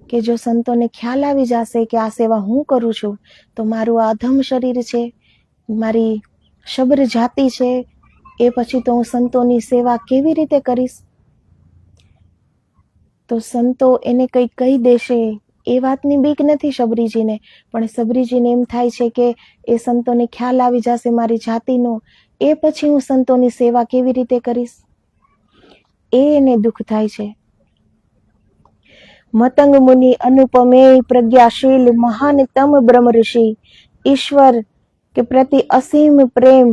કે જો સંતોને ખ્યાલ આવી જશે કે આ સેવા હું કરું છું તો મારું આ અધમ શરીર છે, મારી શબર જાતિ છે, એ પછી તો હું સંતોની સેવા કેવી રીતે કરીશ? તો સંતો એને કંઈ કહી દેશે એ વાતની બીક નથી શબરીજીને, પણ શબરીજીને એમ થાય છે કે એ સંતોને ખ્યાલ આવી જશે મારી જાતિનો, એ પછી હું સંતોની સેવા કેવી રીતે કરીશ? એને દુઃખ થાય છે. મતંગ મુનિ અનુપમેય પ્રજ્ઞાશીલ મહાનતમ બ્રહ્મ ઋષિ, ઈશ્વર કે પ્રતિ અસીમ પ્રેમ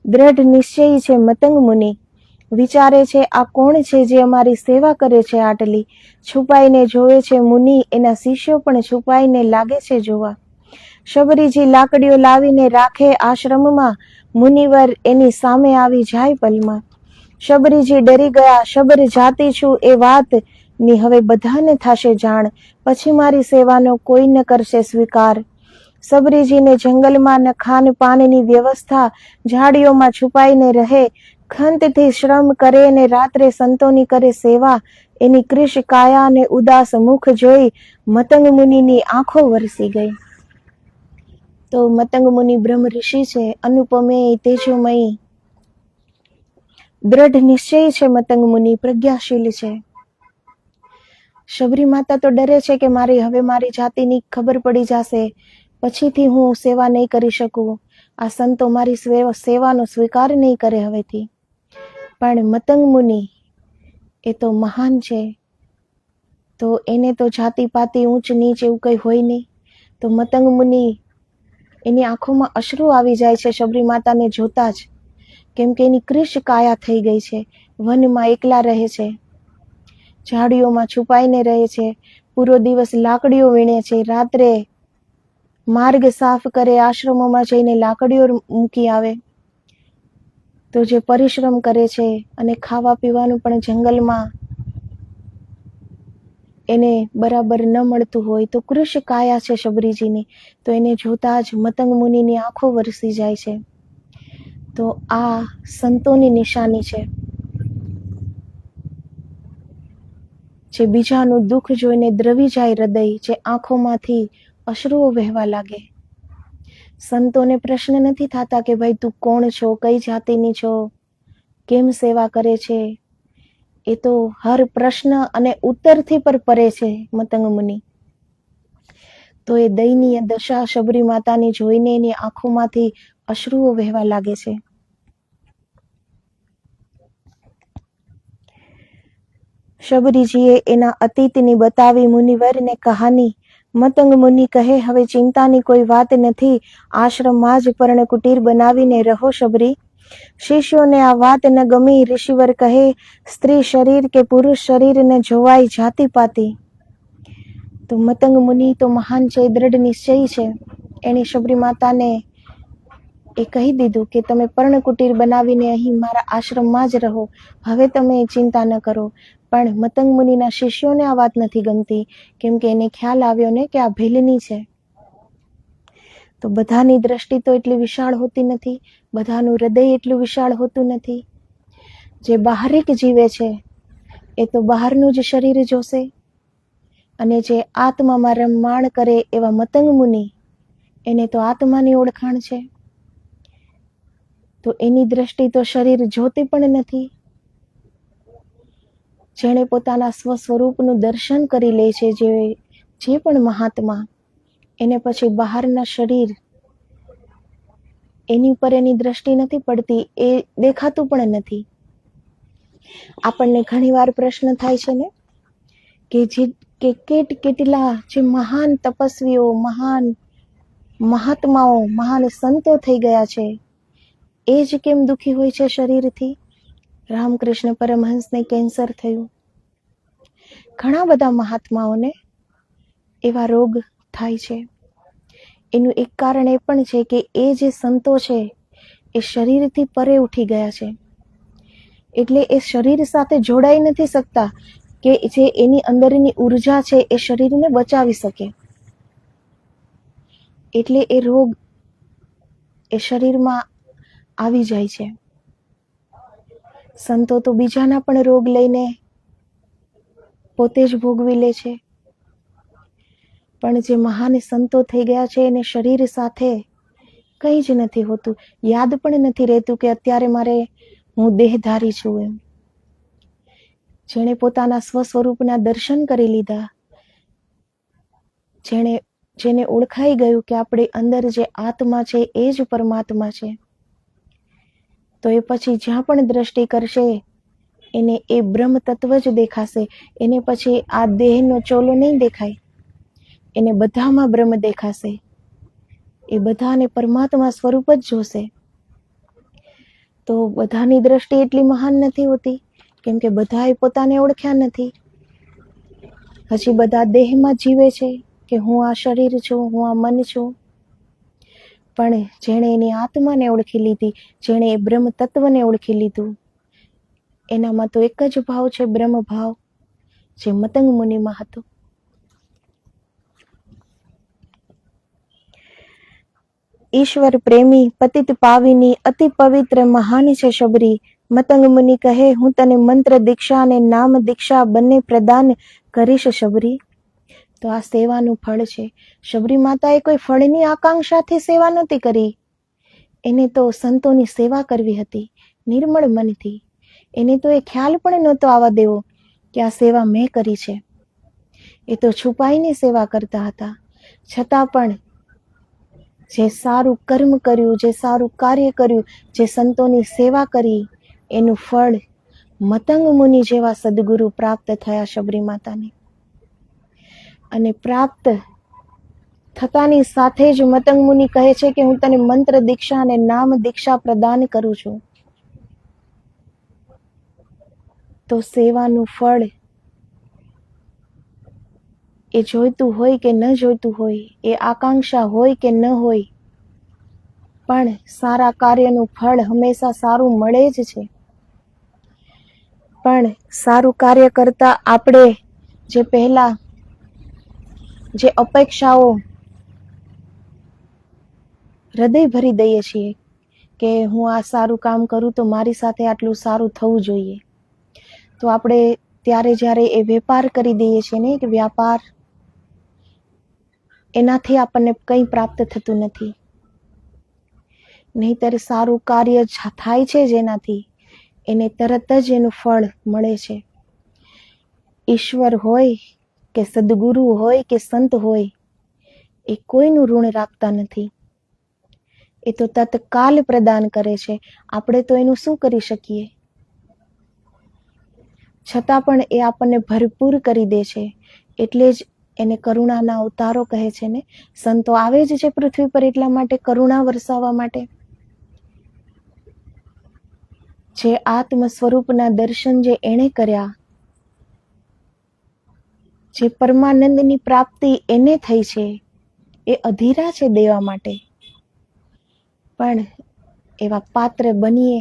દ્રઢ નિશ્ચયી છે મતંગ મુનિ. વિચારે છે આ કોણ છે જે અમારી સેવા કરે છે આટલી? છુપાઈને જોવે છે મુનિ, એના શિષ્યો પણ છુપાઈને લાગે છે જોવા. શબરીજી લાકડીઓ લાવીને રાખે આશ્રમમાં, મુનિવર એની સામે આવી જાય પલમાં. શબરીજી ડરી ગયા, શબર જાતી છું એ વાત ની હવે બધાને થશે જાણ, પછી મારી સેવાનો કોઈ ન કરશે સ્વીકાર. શબરીજીને જંગલમાં ન ખાન પાનની વ્યવસ્થા, ઝાડીઓમાં છુપાઈને રહે, ખંતથી શ્રમ કરે ને રાત્રે સંતોની કરે સેવા. એની કૃશ કાયા ને ઉદાસ મુખ જોઈ મતંગ મુનિની આંખો વરસી ગઈ. તો મતંગ મુનિ બ્રહ્મ ઋષિ છે, અનુપમેય તેજોમયી, દ્રઢ નિશ્ચય છે મતંગ મુનિ, પ્રજ્ઞાશીલ છે. શબરી માતા તો ડરે છે કે હવે મારી જાતિની ખબર પડી જશે, પછીથી હું સેવા નહીં કરી શકું, આ સંતો મારી સેવાનો સ્વીકાર નહીં કરે હવેથી. પણ મતંગ મુનિ એ તો મહાન છે, તો એને તો જાતિ પાતિ ઊંચ નીચ એવું કઈ હોય નહીં. તો મતંગ મુનિ એની આંખોમાં અશ્રુ આવી જાય છે શબરી માતાને જોતા જ, કેમ કે એની કૃશ કાયા થઈ ગઈ છે. વનમાં એકલા રહે છે, ઝાડીઓમાં છુપાઈને રહે છે, પૂરો દિવસ લાકડીઓ વીણે છે, રાત્રે માર્ગ સાફ કરે, આશ્રમોમાં જઈને લાકડીઓ મૂકી આવે. તો જે પરિશ્રમ કરે છે અને ખાવા પીવાનું પણ જંગલમાં એને બરાબર ન મળતું હોય, તો કૃશ કાયા છે શબરીજીની. તો એને જોતા જ મતંગ મુનિની આંખો વરસી જાય છે. તો આ સંતોની નિશાની છે, જે બીજાનું દુઃખ જોઈને દ્રવી જાય હૃદય, જે આંખોમાંથી અશ્રુઓ વહેવા લાગે. સંતોને પ્રશ્ન નથી થતા કે ભાઈ તું કોણ છો, કઈ જાતિની છો, કેમ સેવા કરે છે. એ તો હર પ્રશ્ન અને ઉત્તરથી પર પરે છે મતંગ મુનિ. તો એ દયનીય દશા શબરી માતાની જોઈને એની આંખોમાંથી અશ્રુઓ વહેવા લાગે છે. શબરીજીએ એના અતીતની બતાવી મુનિવરને કહાની. મતંગ મુનિ કહે હવે ચિંતાની કોઈ વાત નથી, આશ્રમમાં જ પર્ણ કુટીર બનાવીને રહો શબરી. શિષ્યોને આ વાત ન ગમી, ઋષિવર કહે સ્ત્રી શરીર કે પુરુષ શરીર ન જોવાય જાતિ પાતી. તો મતંગ મુનિ તો મહાન છે, દ્રઢ નિશ્ચય છે. એણે શબરી માતાને એ કહી દીધું કે તમે પર્ણ કુટીર બનાવીને અહીં મારા આશ્રમમાં જ રહો, હવે તમે ચિંતા ન કરો. પણ મતંગ મુનિના શિષ્યોને આ વાત નથી ગમતી, કેમ કે એને ખ્યાલ આવ્યો ને કે આ ભીલની છે. તો બધાની દ્રષ્ટિ તો એટલી વિશાળ હોતી નથી, બધાનું હૃદય એટલું વિશાળ હોતું નથી. જે બહારિક જીવે છે એ તો બહારનું જ શરીર જોશે, અને જે આત્મામાં રમમાણ કરે એવા મતંગ મુનિ, એને તો આત્માની ઓળખાણ છે. તો એની દ્રષ્ટિ તો શરીર જોતી પણ નથી. જેણે પોતાના સ્વસ્વરૂપનું દર્શન કરી લે છે, જે પણ મહાત્મા, એને પછી બહારના શરીર એની ઉપર એની દ્રષ્ટિ નથી પડતી, એ દેખાતું પણ નથી. આપણને ઘણીવાર પ્રશ્ન થાય છે ને કે કેટલા જે મહાન તપસ્વીઓ, મહાન મહાત્માઓ, મહાન સંતો થઈ ગયા છે, એ જ કેમ દુઃખી હોય છે શરીરથી. રામકૃષ્ણ પરમહંસને કેન્સર થયું, ઘણા બધા મહાત્માઓને એવા રોગ થાય છે. એનું એક કારણ એ પણ છે કે એ જે સંતો છે એ શરીરથી પરે ઉઠી ગયા છે, એટલે એ શરીર સાથે જોડાઈ નથી શકતા કે જે એની અંદરની ઉર્જા છે એ શરીરને બચાવી શકે. એટલે એ રોગ એ શરીરમાં આવી જાય છે. સંતો તો બીજાના પણ રોગ લઈને પોતે જ ભોગવી લે છે, પણ જે મહાન સંતો થઈ ગયા છે એને શરીર સાથે કંઈ જ નથી હોતું, યાદ પણ નથી રહેતું કે અત્યારે હું દેહધારી છું એમ. જેણે પોતાના સ્વસ્વરૂપના દર્શન કરી લીધા, જેને ઓળખાઈ ગયું કે આપણે અંદર જે આત્મા છે એ જ પરમાત્મા છે, તો એ પછી જ્યાં પણ દ્રષ્ટિ કરશે એને એ બ્રહ્મ તત્વ જ દેખાશે. એને પછી આ દેહનો ચોલો નહીં દેખાય, એને બધામાં બ્રહ્મ દેખાશે. એ બધાને પરમાત્મા સ્વરૂપ જ જોશે. તો બધાની દ્રષ્ટિ એટલી મહાન નથી હોતી, કેમ કે બધાએ પોતાને ઓળખ્યા નથી. હજી બધા દેહમાં જીવે છે કે હું આ શરીર છું, હું આ મન છું. પણ જેણે એની આત્માને ઓળખી લીધી, જેણે એ બ્રહ્મ તત્વને ઓળખી લીધું, એનામાં તો એક જ ભાવ છે, બ્રહ્મ ભાવ, જે મતંગ મુનિમાં હતો. ઈશ્વર પ્રેમી પતિત પાવિની અતિ પવિત્ર મહાન છે શબરી. મતંગ મુનિ કહે, હું તને મંત્ર દીક્ષા અને નામ દીક્ષા બંને પ્રદાન કરીશ શબરી. તો આ સેવાનું ફળ છે. શબરી માતાએ કોઈ ફળની આકાંક્ષાથી સેવા નહોતી કરી. એને તો સંતોની સેવા કરવી હતી, નિર્મળ મનથી. એને તો એ ખ્યાલ પણ નહોતો આવવા દેવો કે આ સેવા મેં કરી છે. એ તો છુપાઈને સેવા કરતા હતા. છતાં પણ જે સારું કર્મ કર્યું, જે સારું કાર્ય કર્યું, જે સંતોની સેવા કરી, એનું ફળ મતંગ મુનિ જેવા સદગુરુ પ્રાપ્ત થયા શબરી માતાને. અને પ્રાપ્ત થતાની સાથે જ મતંગ મુનિ કહે છે કે હું તને મંત્ર દીક્ષા અને નામ દીક્ષા પ્રદાન કરું છું. તો સેવાનું ફળ એ જોઈતું હોય કે ન જોઈતું હોય, એ આકાંક્ષા હોય કે ન હોય, પણ સારા કાર્યનું ફળ હંમેશા સારું મળે જ છે. પણ સારું કાર્ય કરતા આપણે જે પહેલા જે અપેક્ષાઓ હૃદય ભરી દઈએ છીએ કે હું આ સારું કામ કરું તો મારી સાથે આટલું સારું થવું જોઈએ, તો આપણે ત્યારે જ્યારે એ વેપાર કરી દઈએ છીએ ને, કે વ્યાપાર, એનાથી આપણને કંઈ પ્રાપ્ત થતું નથી. નહીંતર સારું કાર્ય થાય છે જેનાથી, એને તરત જ એનું ફળ મળે છે. ઈશ્વર હોય કે સદગુરુ હોય કે સંત હોય, એ કોઈનું ઋણ રાખતા નથી. એ તો તત્કાલ પ્રદાન કરે છે. આપણે તો એનું શું કરી શકીએ? છતાં પણ એ આપણને ભરપૂર કરી દે છે. એટલે જ એને કરુણાના અવતારો કહે છે ને. સંતો આવે જ છે પૃથ્વી પર એટલા માટે, કરુણા વરસાવવા માટે. જે આત્મ સ્વરૂપના દર્શન જે એણે કર્યા, જે પરમાનંદની પ્રાપ્તિ એને થઈ છે, એ અધીરા છે દેવા માટે. પણ એવા પાત્ર બનીએ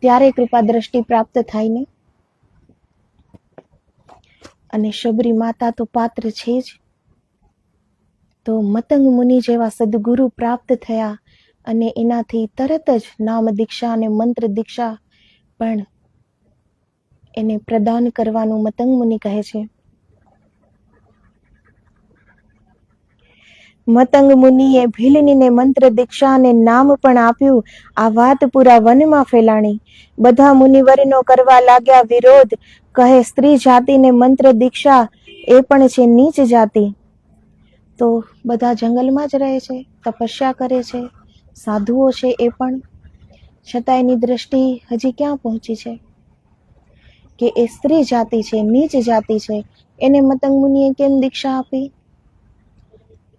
ત્યારે કૃપા દ્રષ્ટિ પ્રાપ્ત થાય ને. અને શબરી માતા તો પાત્ર છે જ. તો મતંગ મુનિ જેવા સદગુરુ પ્રાપ્ત થયા, અને એનાથી તરત જ નામ દીક્ષા અને મંત્ર દીક્ષા પણ એને પ્રદાન કરવાનું મતંગ મુનિ કહે છે. મતંગ મુનિએ ભીલનીને મંત્ર દીક્ષા અને નામ પણ આપ્યું. આ વાત પૂરા વનમાં ફેલાણી. બધા મુનિવરનો કરવા લાગ્યા વિરોધ. કહે, સ્ત્રી જાતિને મંત્ર દીક્ષા, એ પણ છે નીચ જાતિ. તો બધા જંગલમાં જ રહે છે, તપસ્યા કરે છે, સાધુઓ છે એ પણ, છતાં એની દ્રષ્ટિ હજી ક્યાં પહોંચી છે કે એ સ્ત્રી જાતિ છે, નીચ જાતિ છે. એને મતંગ મુનિએ કેમ દીક્ષા આપી?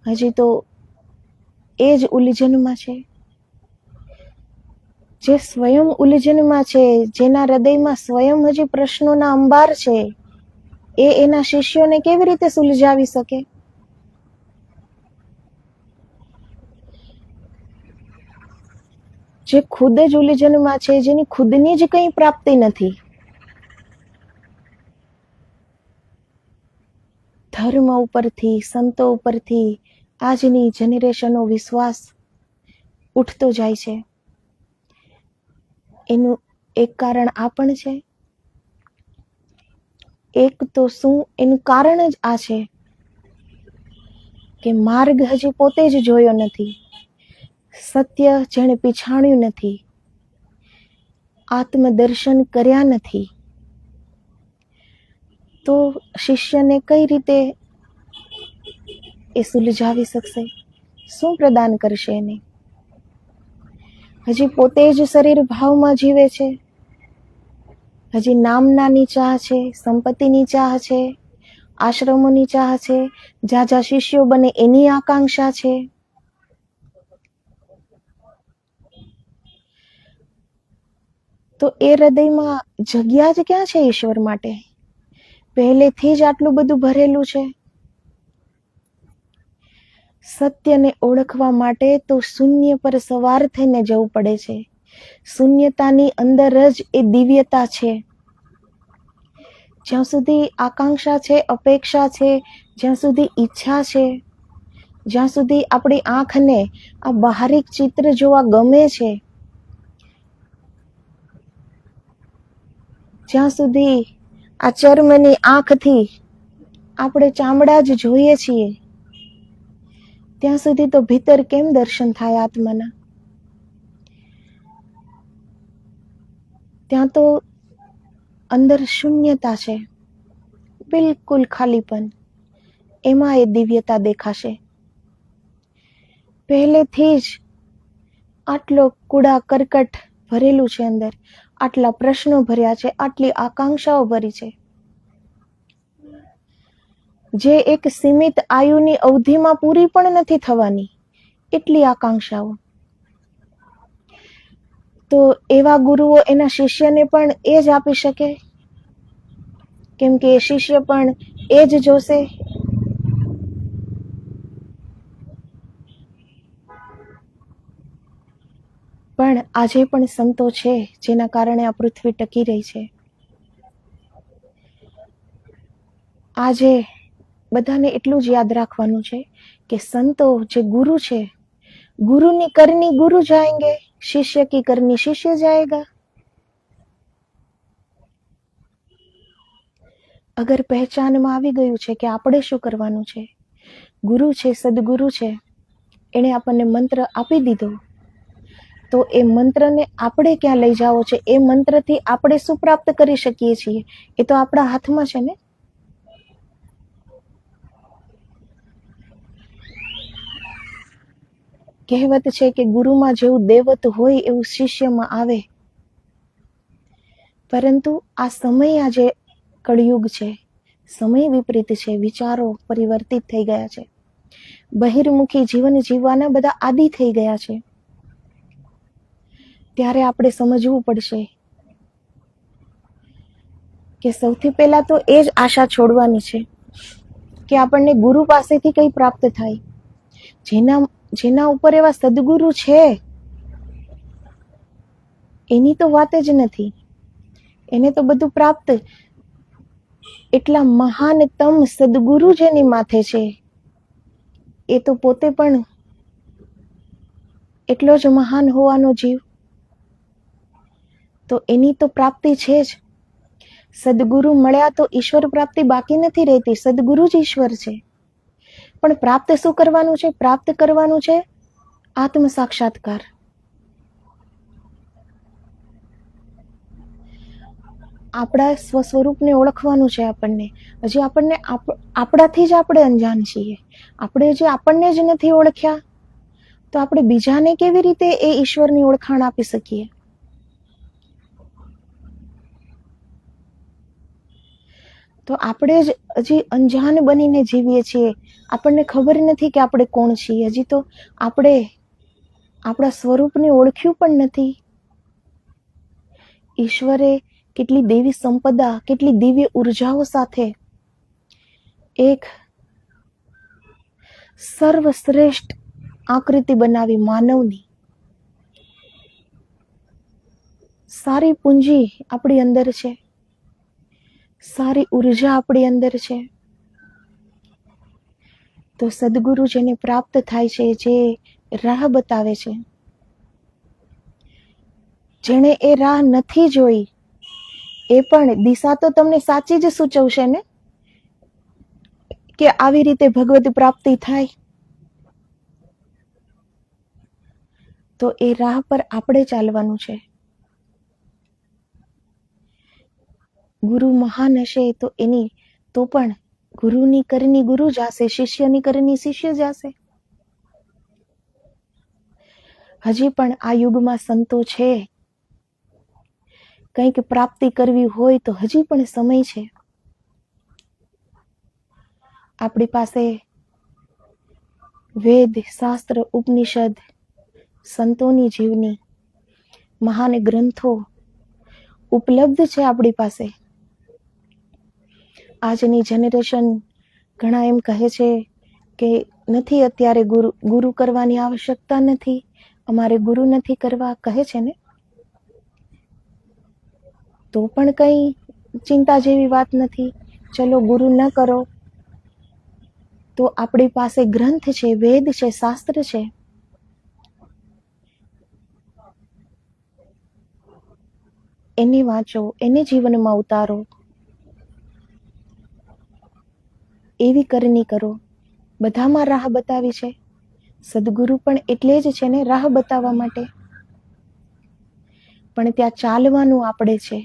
હજી તો એ જ ઉલઝનમાં છે. જે સ્વયં ઉલઝનમાં છે, જેના હૃદયમાં સ્વયં હજી પ્રશ્નોના અંબાર છે, એ એના શિષ્યોને કેવી રીતે સુલઝાવી શકે? જે ખુદ જ ઉલઝનમાં છે, જેની ખુદની જ કંઈ પ્રાપ્તિ નથી, ધર્મ ઉપરથી, સંતો ઉપરથી આજની જનરેશનનો વિશ્વાસ ઉઠતો જાય છે. એનું એક કારણ આ પણ છે. એક તો શું, એનું કારણ જ આ છે કે માર્ગ હજી પોતે જ જોયો નથી, સત્ય જેણે પીછાણ્યું નથી, આત્મદર્શન કર્યા નથી. તો શિષ્યને કઈ રીતે એ સુલઝાવી શકશે? શું પ્રદાન કરશે એને? હજી પોતે જ શરીર ભાવમાં જીવે છે. હજી નામનાની ચાહ છે, સંપત્તિની ચાહ છે, આશ્રમોની ચાહ છે, ઝાઝા શિષ્યો બને એની આકાંક્ષા છે. તો એ હૃદયમાં જગ્યા જ ક્યાં છે ઈશ્વર માટે? પહેલેથી જ આટલું બધું ભરેલું છે. સત્યને ઓળખવા માટે તો શૂન્ય પર સવાર થઈને જવું પડે છે. શૂન્યતાની અંદર જ એ દિવ્યતા છે. જ્યાં સુધી આકાંક્ષા છે, અપેક્ષા છે, જ્યાં સુધી ઈચ્છા છે, જ્યાં સુધી આપણી આંખને આ બાહરિક ચિત્ર જોવા ગમે છે, જ્યાં સુધી આ ચર્મની આંખથી આપણે ચામડા જ જોઈએ છીએ, ત્યાં સુધી તો ભીતર કેમ દર્શન થાય આત્માના? ત્યાં તો અંદર શૂન્યતા છે, બિલકુલ ખાલીપન. એમાં એ દિવ્યતા દેખાશે. પહેલેથી જ આટલો કૂડા કરકટ ભરેલું છે અંદર, આટલા પ્રશ્નો ભર્યા છે, આટલી આકાંક્ષાઓ ભરી છે, જે એક સીમિત આયુની અવધિમાં પૂરી પણ નથી થવાની, એટલી આકાંક્ષાઓ. તો એવા ગુરુઓ એના શિષ્યને પણ એ જ આપી શકે, કેમ કે એ શિષ્ય પણ એ જ જોશે. પણ આજે પણ સંતો છે જેના કારણે આ પૃથ્વી ટકી રહી છે. આજે બધાને એટલું જ યાદ રાખવાનું છે કે સંતો જે ગુરુ છે, ગુરુની કરनी गुरु जाएंगे, शिष्य की करनी शिष्य जाएगा. અગર પહેચાનમાં આવી ગયું છે કે આપણે શું કરવાનું છે, ગુરુ છે, સદગુરુ છે, એણે આપણને મંત્ર આપી દીધો, તો એ મંત્રને આપણે ક્યાં લઈ જાવો છે, એ મંત્રથી આપણે શું પ્રાપ્ત કરી શકીએ છીએ, એ તો આપણા હાથમાં છે ને. કહેવત છે કે ગુરુમાં જેવું દેવત્વ હોય એવું શિષ્યમાં આવે. પરંતુ આ સમય આજે કળયુગ છે, સમય વિપરીત છે, વિચારો પરિવર્તિત થઈ ગયા છે, બહિર્મુખી જીવન જીવવાના બધા આદિ થઈ ગયા છે. ત્યારે આપણે સમજવું પડશે કે સૌથી પહેલા તો એ જ આશા છોડવાની છે કે આપણને ગુરુ પાસેથી કંઈ પ્રાપ્ત થાય. જેના ઉપર એવા સદગુરુ છે એની તો વાત જ નથી, એને તો બધું પ્રાપ્ત. એટલા મહાનતમ સદગુરુ જેની માથે છે, એ તો પોતે પણ એટલો જ મહાન હોવાનો જીવ, તો એની તો પ્રાપ્તિ છે જ. સદગુરુ મળ્યા તો ઈશ્વર પ્રાપ્તિ બાકી નથી રહેતી, સદગુરુ જ ઈશ્વર છે. પણ પ્રાપ્ત શું કરવાનું છે? પ્રાપ્ત કરવાનું છે આત્મ સાક્ષાત્કાર. આપણા સ્વસ્વરૂપને ઓળખવાનું છે આપણને. હજી આપણને આપણાથી જ આપણે અંજાન છીએ. આપણે જે આપણને જ નથી ઓળખ્યા, તો આપણે બીજાને કેવી રીતે એ ઈશ્વરની ઓળખાણ આપી શકીએ? તો આપણે જ હજી અંજાન બનીને જીવીએ છીએ. આપણને ખબર નથી કે આપણે કોણ છીએ. હજી તો આપણે આપણા સ્વરૂપને ઓળખ્યું પણ નથી. ઈશ્વરે કેટલી દેવી સંપદા, કેટલી દિવ્ય ઉર્જાઓ સાથે એક સર્વશ્રેષ્ઠ આકૃતિ બનાવી માનવની. સારી પૂંજી આપણી અંદર છે, સારી ઉર્જા આપણી અંદર છે. તો સદગુરુ જેને પ્રાપ્ત થાય છે, જે રાહ બતાવે છે, જેણે એ રાહ નથી જોઈ, એ પણ દિશા તો તમને સાચી જ સૂચવશે ને, કે આવી રીતે ભગવત પ્રાપ્તિ થાય. તો એ રાહ પર આપણે ચાલવાનું છે. ગુરુ મહાન હશે તો એની તો પણ ગુરુની કરनी ગુરુ જાશે, શિષ્યની કરनी શિષ્ય જાશે. હજી પણ આ યુગમાં સંતો છે. કંઈક પ્રાપ્તિ કરવી હોય તો હજી પણ સમય છે. આપણી પાસે વેદ, શાસ્ત્ર, ઉપનિષદ, સંતોની જીવની મહાન ગ્રંથો ઉપલબ્ધ છે આપણી પાસે. આજની જનરેશન ઘણા એમ કહે છે કે નથી અત્યારે ગુરુ કરવાની આવશ્યકતા નથી, અમારે ગુરુ નથી કરવા કહે છે ને, તો પણ કઈ ચિંતા જેવી વાત નથી. ચલો ગુરુ ન કરો તો આપણી પાસે ગ્રંથ છે, વેદ છે, શાસ્ત્ર છે. એને વાંચો, એને જીવનમાં ઉતારો, એવી કરણી કરો. બધામાં રાહ બતાવી છે. સદગુરુ પણ એટલે જ છે ને, રાહ બતાવવા માટે. પણ ત્યાં ચાલવાનું આપણે છે.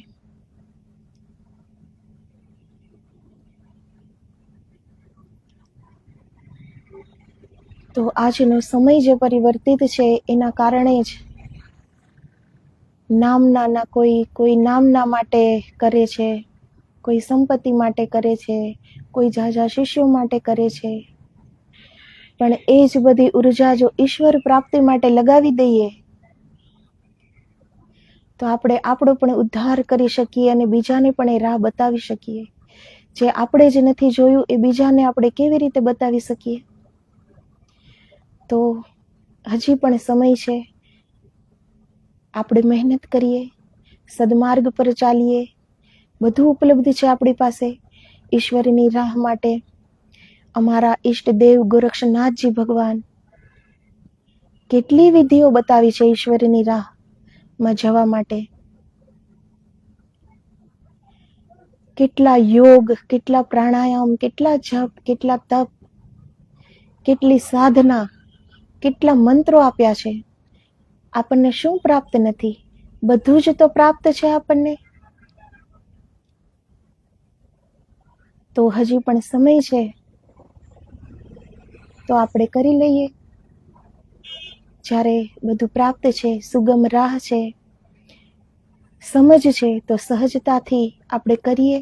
તો આજનો સમય જે પરિવર્તિત છે એના કારણે જ નામના કોઈ નામના માટે કરે છે, કોઈ સંપત્તિ માટે કરે છે, કોઈ ઝાઝા શિષ્યો માટે કરે છે. પણ એ જ બધી ઉર્જા જો ઈશ્વર પ્રાપ્તિ માટે લગાવી દઈએ તો આપણે આપણો પણ ઉદ્ધાર કરી શકીએ અને બીજાને પણ એ રાહ બતાવી શકીએ. જે આપણે જ નથી જોયું એ બીજાને આપણે કેવી રીતે બતાવી શકીએ? તો હજી પણ સમય છે. આપણે મહેનત કરીએ, સદમાર્ગ પર ચાલીએ. બધું ઉપલબ્ધ છે આપણી પાસે ઈશ્વરની રાહ માટે. અમારા ઈષ્ટદેવ ગોરક્ષનાથજી ભગવાન કેટલી વિધિઓ બતાવી છે ઈશ્વરની રાહમાં જવા માટે. કેટલા યોગ, કેટલા પ્રાણાયામ, કેટલા જપ, કેટલા તપ, કેટલી સાધના, કેટલા મંત્રો આપ્યા છે. આપણને શું પ્રાપ્ત નથી? બધું જ તો પ્રાપ્ત છે આપણને. તો હજી પણ સમય છે, તો આપણે કરી લઈએ. જ્યારે બધું પ્રાપ્ત છે, સુગમ રાહ છે, સમજ છે, તો સહજતાથી આપણે કરીએ.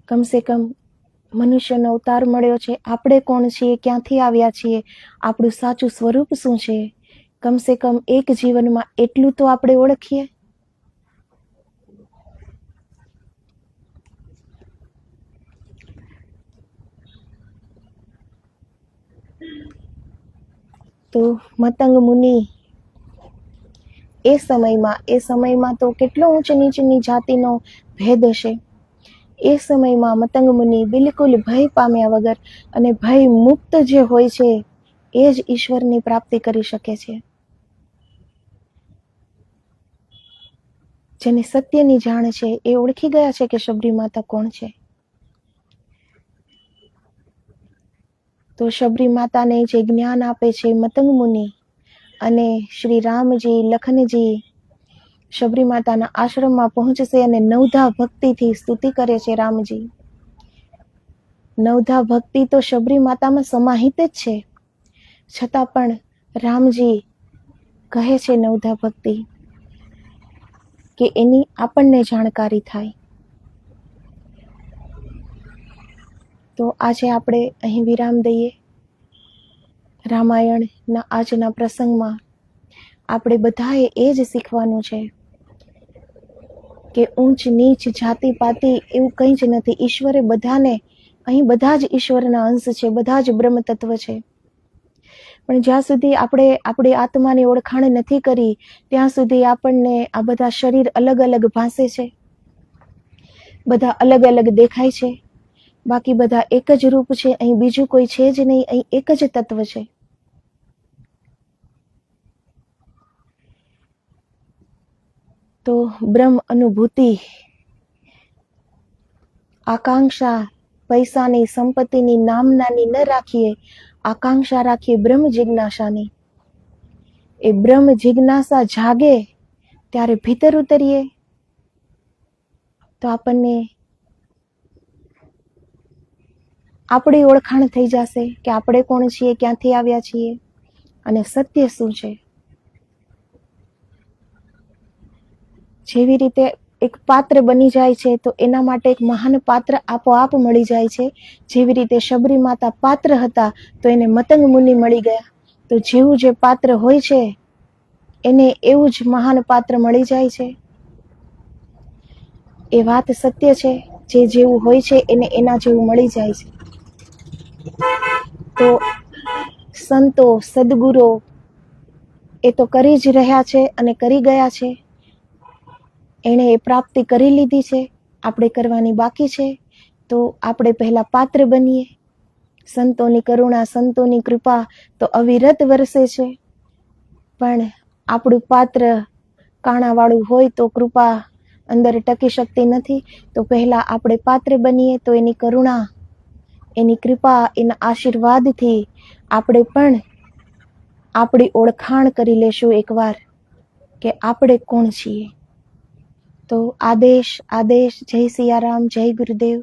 કમસે કમ મનુષ્યનો અવતાર મળ્યો છે. આપણે કોણ છીએ, ક્યાંથી આવ્યા છીએ, આપણું સાચું સ્વરૂપ શું છે, કમસે કમ એક જીવનમાં એટલું તો આપણે ઓળખીએ. તો મતંગ મુનિ એ સમયમાં તો કેટલો ઊંચ નીચની જાતિનો ભેદ હશે. એ સમયમાં મતંગ મુનિ બિલકુલ ભય પામ્યા વગર અને ભય મુક્ત જે હોય છે એ જ ઈશ્વરની પ્રાપ્તિ કરી શકે છે. જેને સત્યની જાણ છે એ ઓળખી ગયા છે કે શબરી માતા કોણ છે. તો શબરી માતાને જે જ્ઞાન આપે છે મતંગ મુનિ, અને શ્રી રામજી, લખનજી શબરી માતાના આશ્રમમાં પહોંચશે અને નવધા ભક્તિથી સ્તુતિ કરે છે રામજી. નવધા ભક્તિ તો શબરી માતામાં સમાહિત જ છે, છતાં પણ રામજી કહે છે નવધા ભક્તિ કે એની આપણને જાણકારી થાય. તો આજે આપણે અહીં વિરામ દઈએ. રામાયણના આજના પ્રસંગમાં આપણે બધાએ એ જ શીખવાનું છે કે ઊંચ નીચ જાતિ પાતિ એવું કંઈ જ નથી. ઈશ્વરે બધાને, અહીં બધા જ ઈશ્વરના અંશ છે, બધા જ બ્રહ્મ તત્વ છે. પણ જ્યાં સુધી આપણે આપણી આત્માની ઓળખાણ નથી કરી ત્યાં સુધી આપણને આ બધા શરીર અલગ અલગ ભાસે છે, બધા અલગ અલગ દેખાય છે. બાકી બધા એક જ રૂપ છે. અહીં બીજું કોઈ છે જ નહીં, અહીં એક જ તત્વ છે. તો બ્રહ્મ અનુભૂતિ, આકાંક્ષા પૈસાની, સંપત્તિની, નામનાની ન રાખીએ. આકાંક્ષા રાખીએ બ્રહ્મ જિજ્ઞાસાની. એ બ્રહ્મ જિજ્ઞાસા જાગે ત્યારે ભીતર ઉતરીએ તો આપણને આપણી ઓળખાણ થઈ જશે કે આપણે કોણ છીએ, ક્યાંથી આવ્યા છીએ અને સત્ય શું છે. જેવી રીતે એક પાત્ર બની જાય છે તો એના માટે એક મહાન પાત્ર આપોઆપ મળી જાય છે. જેવી રીતે શબરી માતા પાત્ર હતા તો એને મતંગ મુનિ મળી ગયા. તો જેવું જે પાત્ર હોય છે એને એવું જ મહાન પાત્ર મળી જાય છે. એ વાત સત્ય છે. જે જેવું હોય છે એને એના જેવું મળી જાય છે. તો સંતો સદગુરો એ તો કરી જ રહ્યા છે અને કરી ગયા છે. એણે એ પ્રાપ્તિ કરી લીધી છે, આપણે કરવાની બાકી છે. તો આપણે પહેલા પાત્ર બનીએ. સંતોની કરુણા, સંતોની કૃપા તો અવિરત વરસે છે, પણ આપણું પાત્ર કાણાવાળું હોય તો કૃપા અંદર ટકી શકતી નથી. તો પહેલા આપણે પાત્ર બનીએ, તો એની કરુણા, એની કૃપા, એના આશીર્વાદથી આપણે પણ આપણી ઓળખાણ કરી લેશું એકવાર કે આપણે કોણ છીએ. તો આદેશ, જય સિયારામ, જય ગુરુદેવ.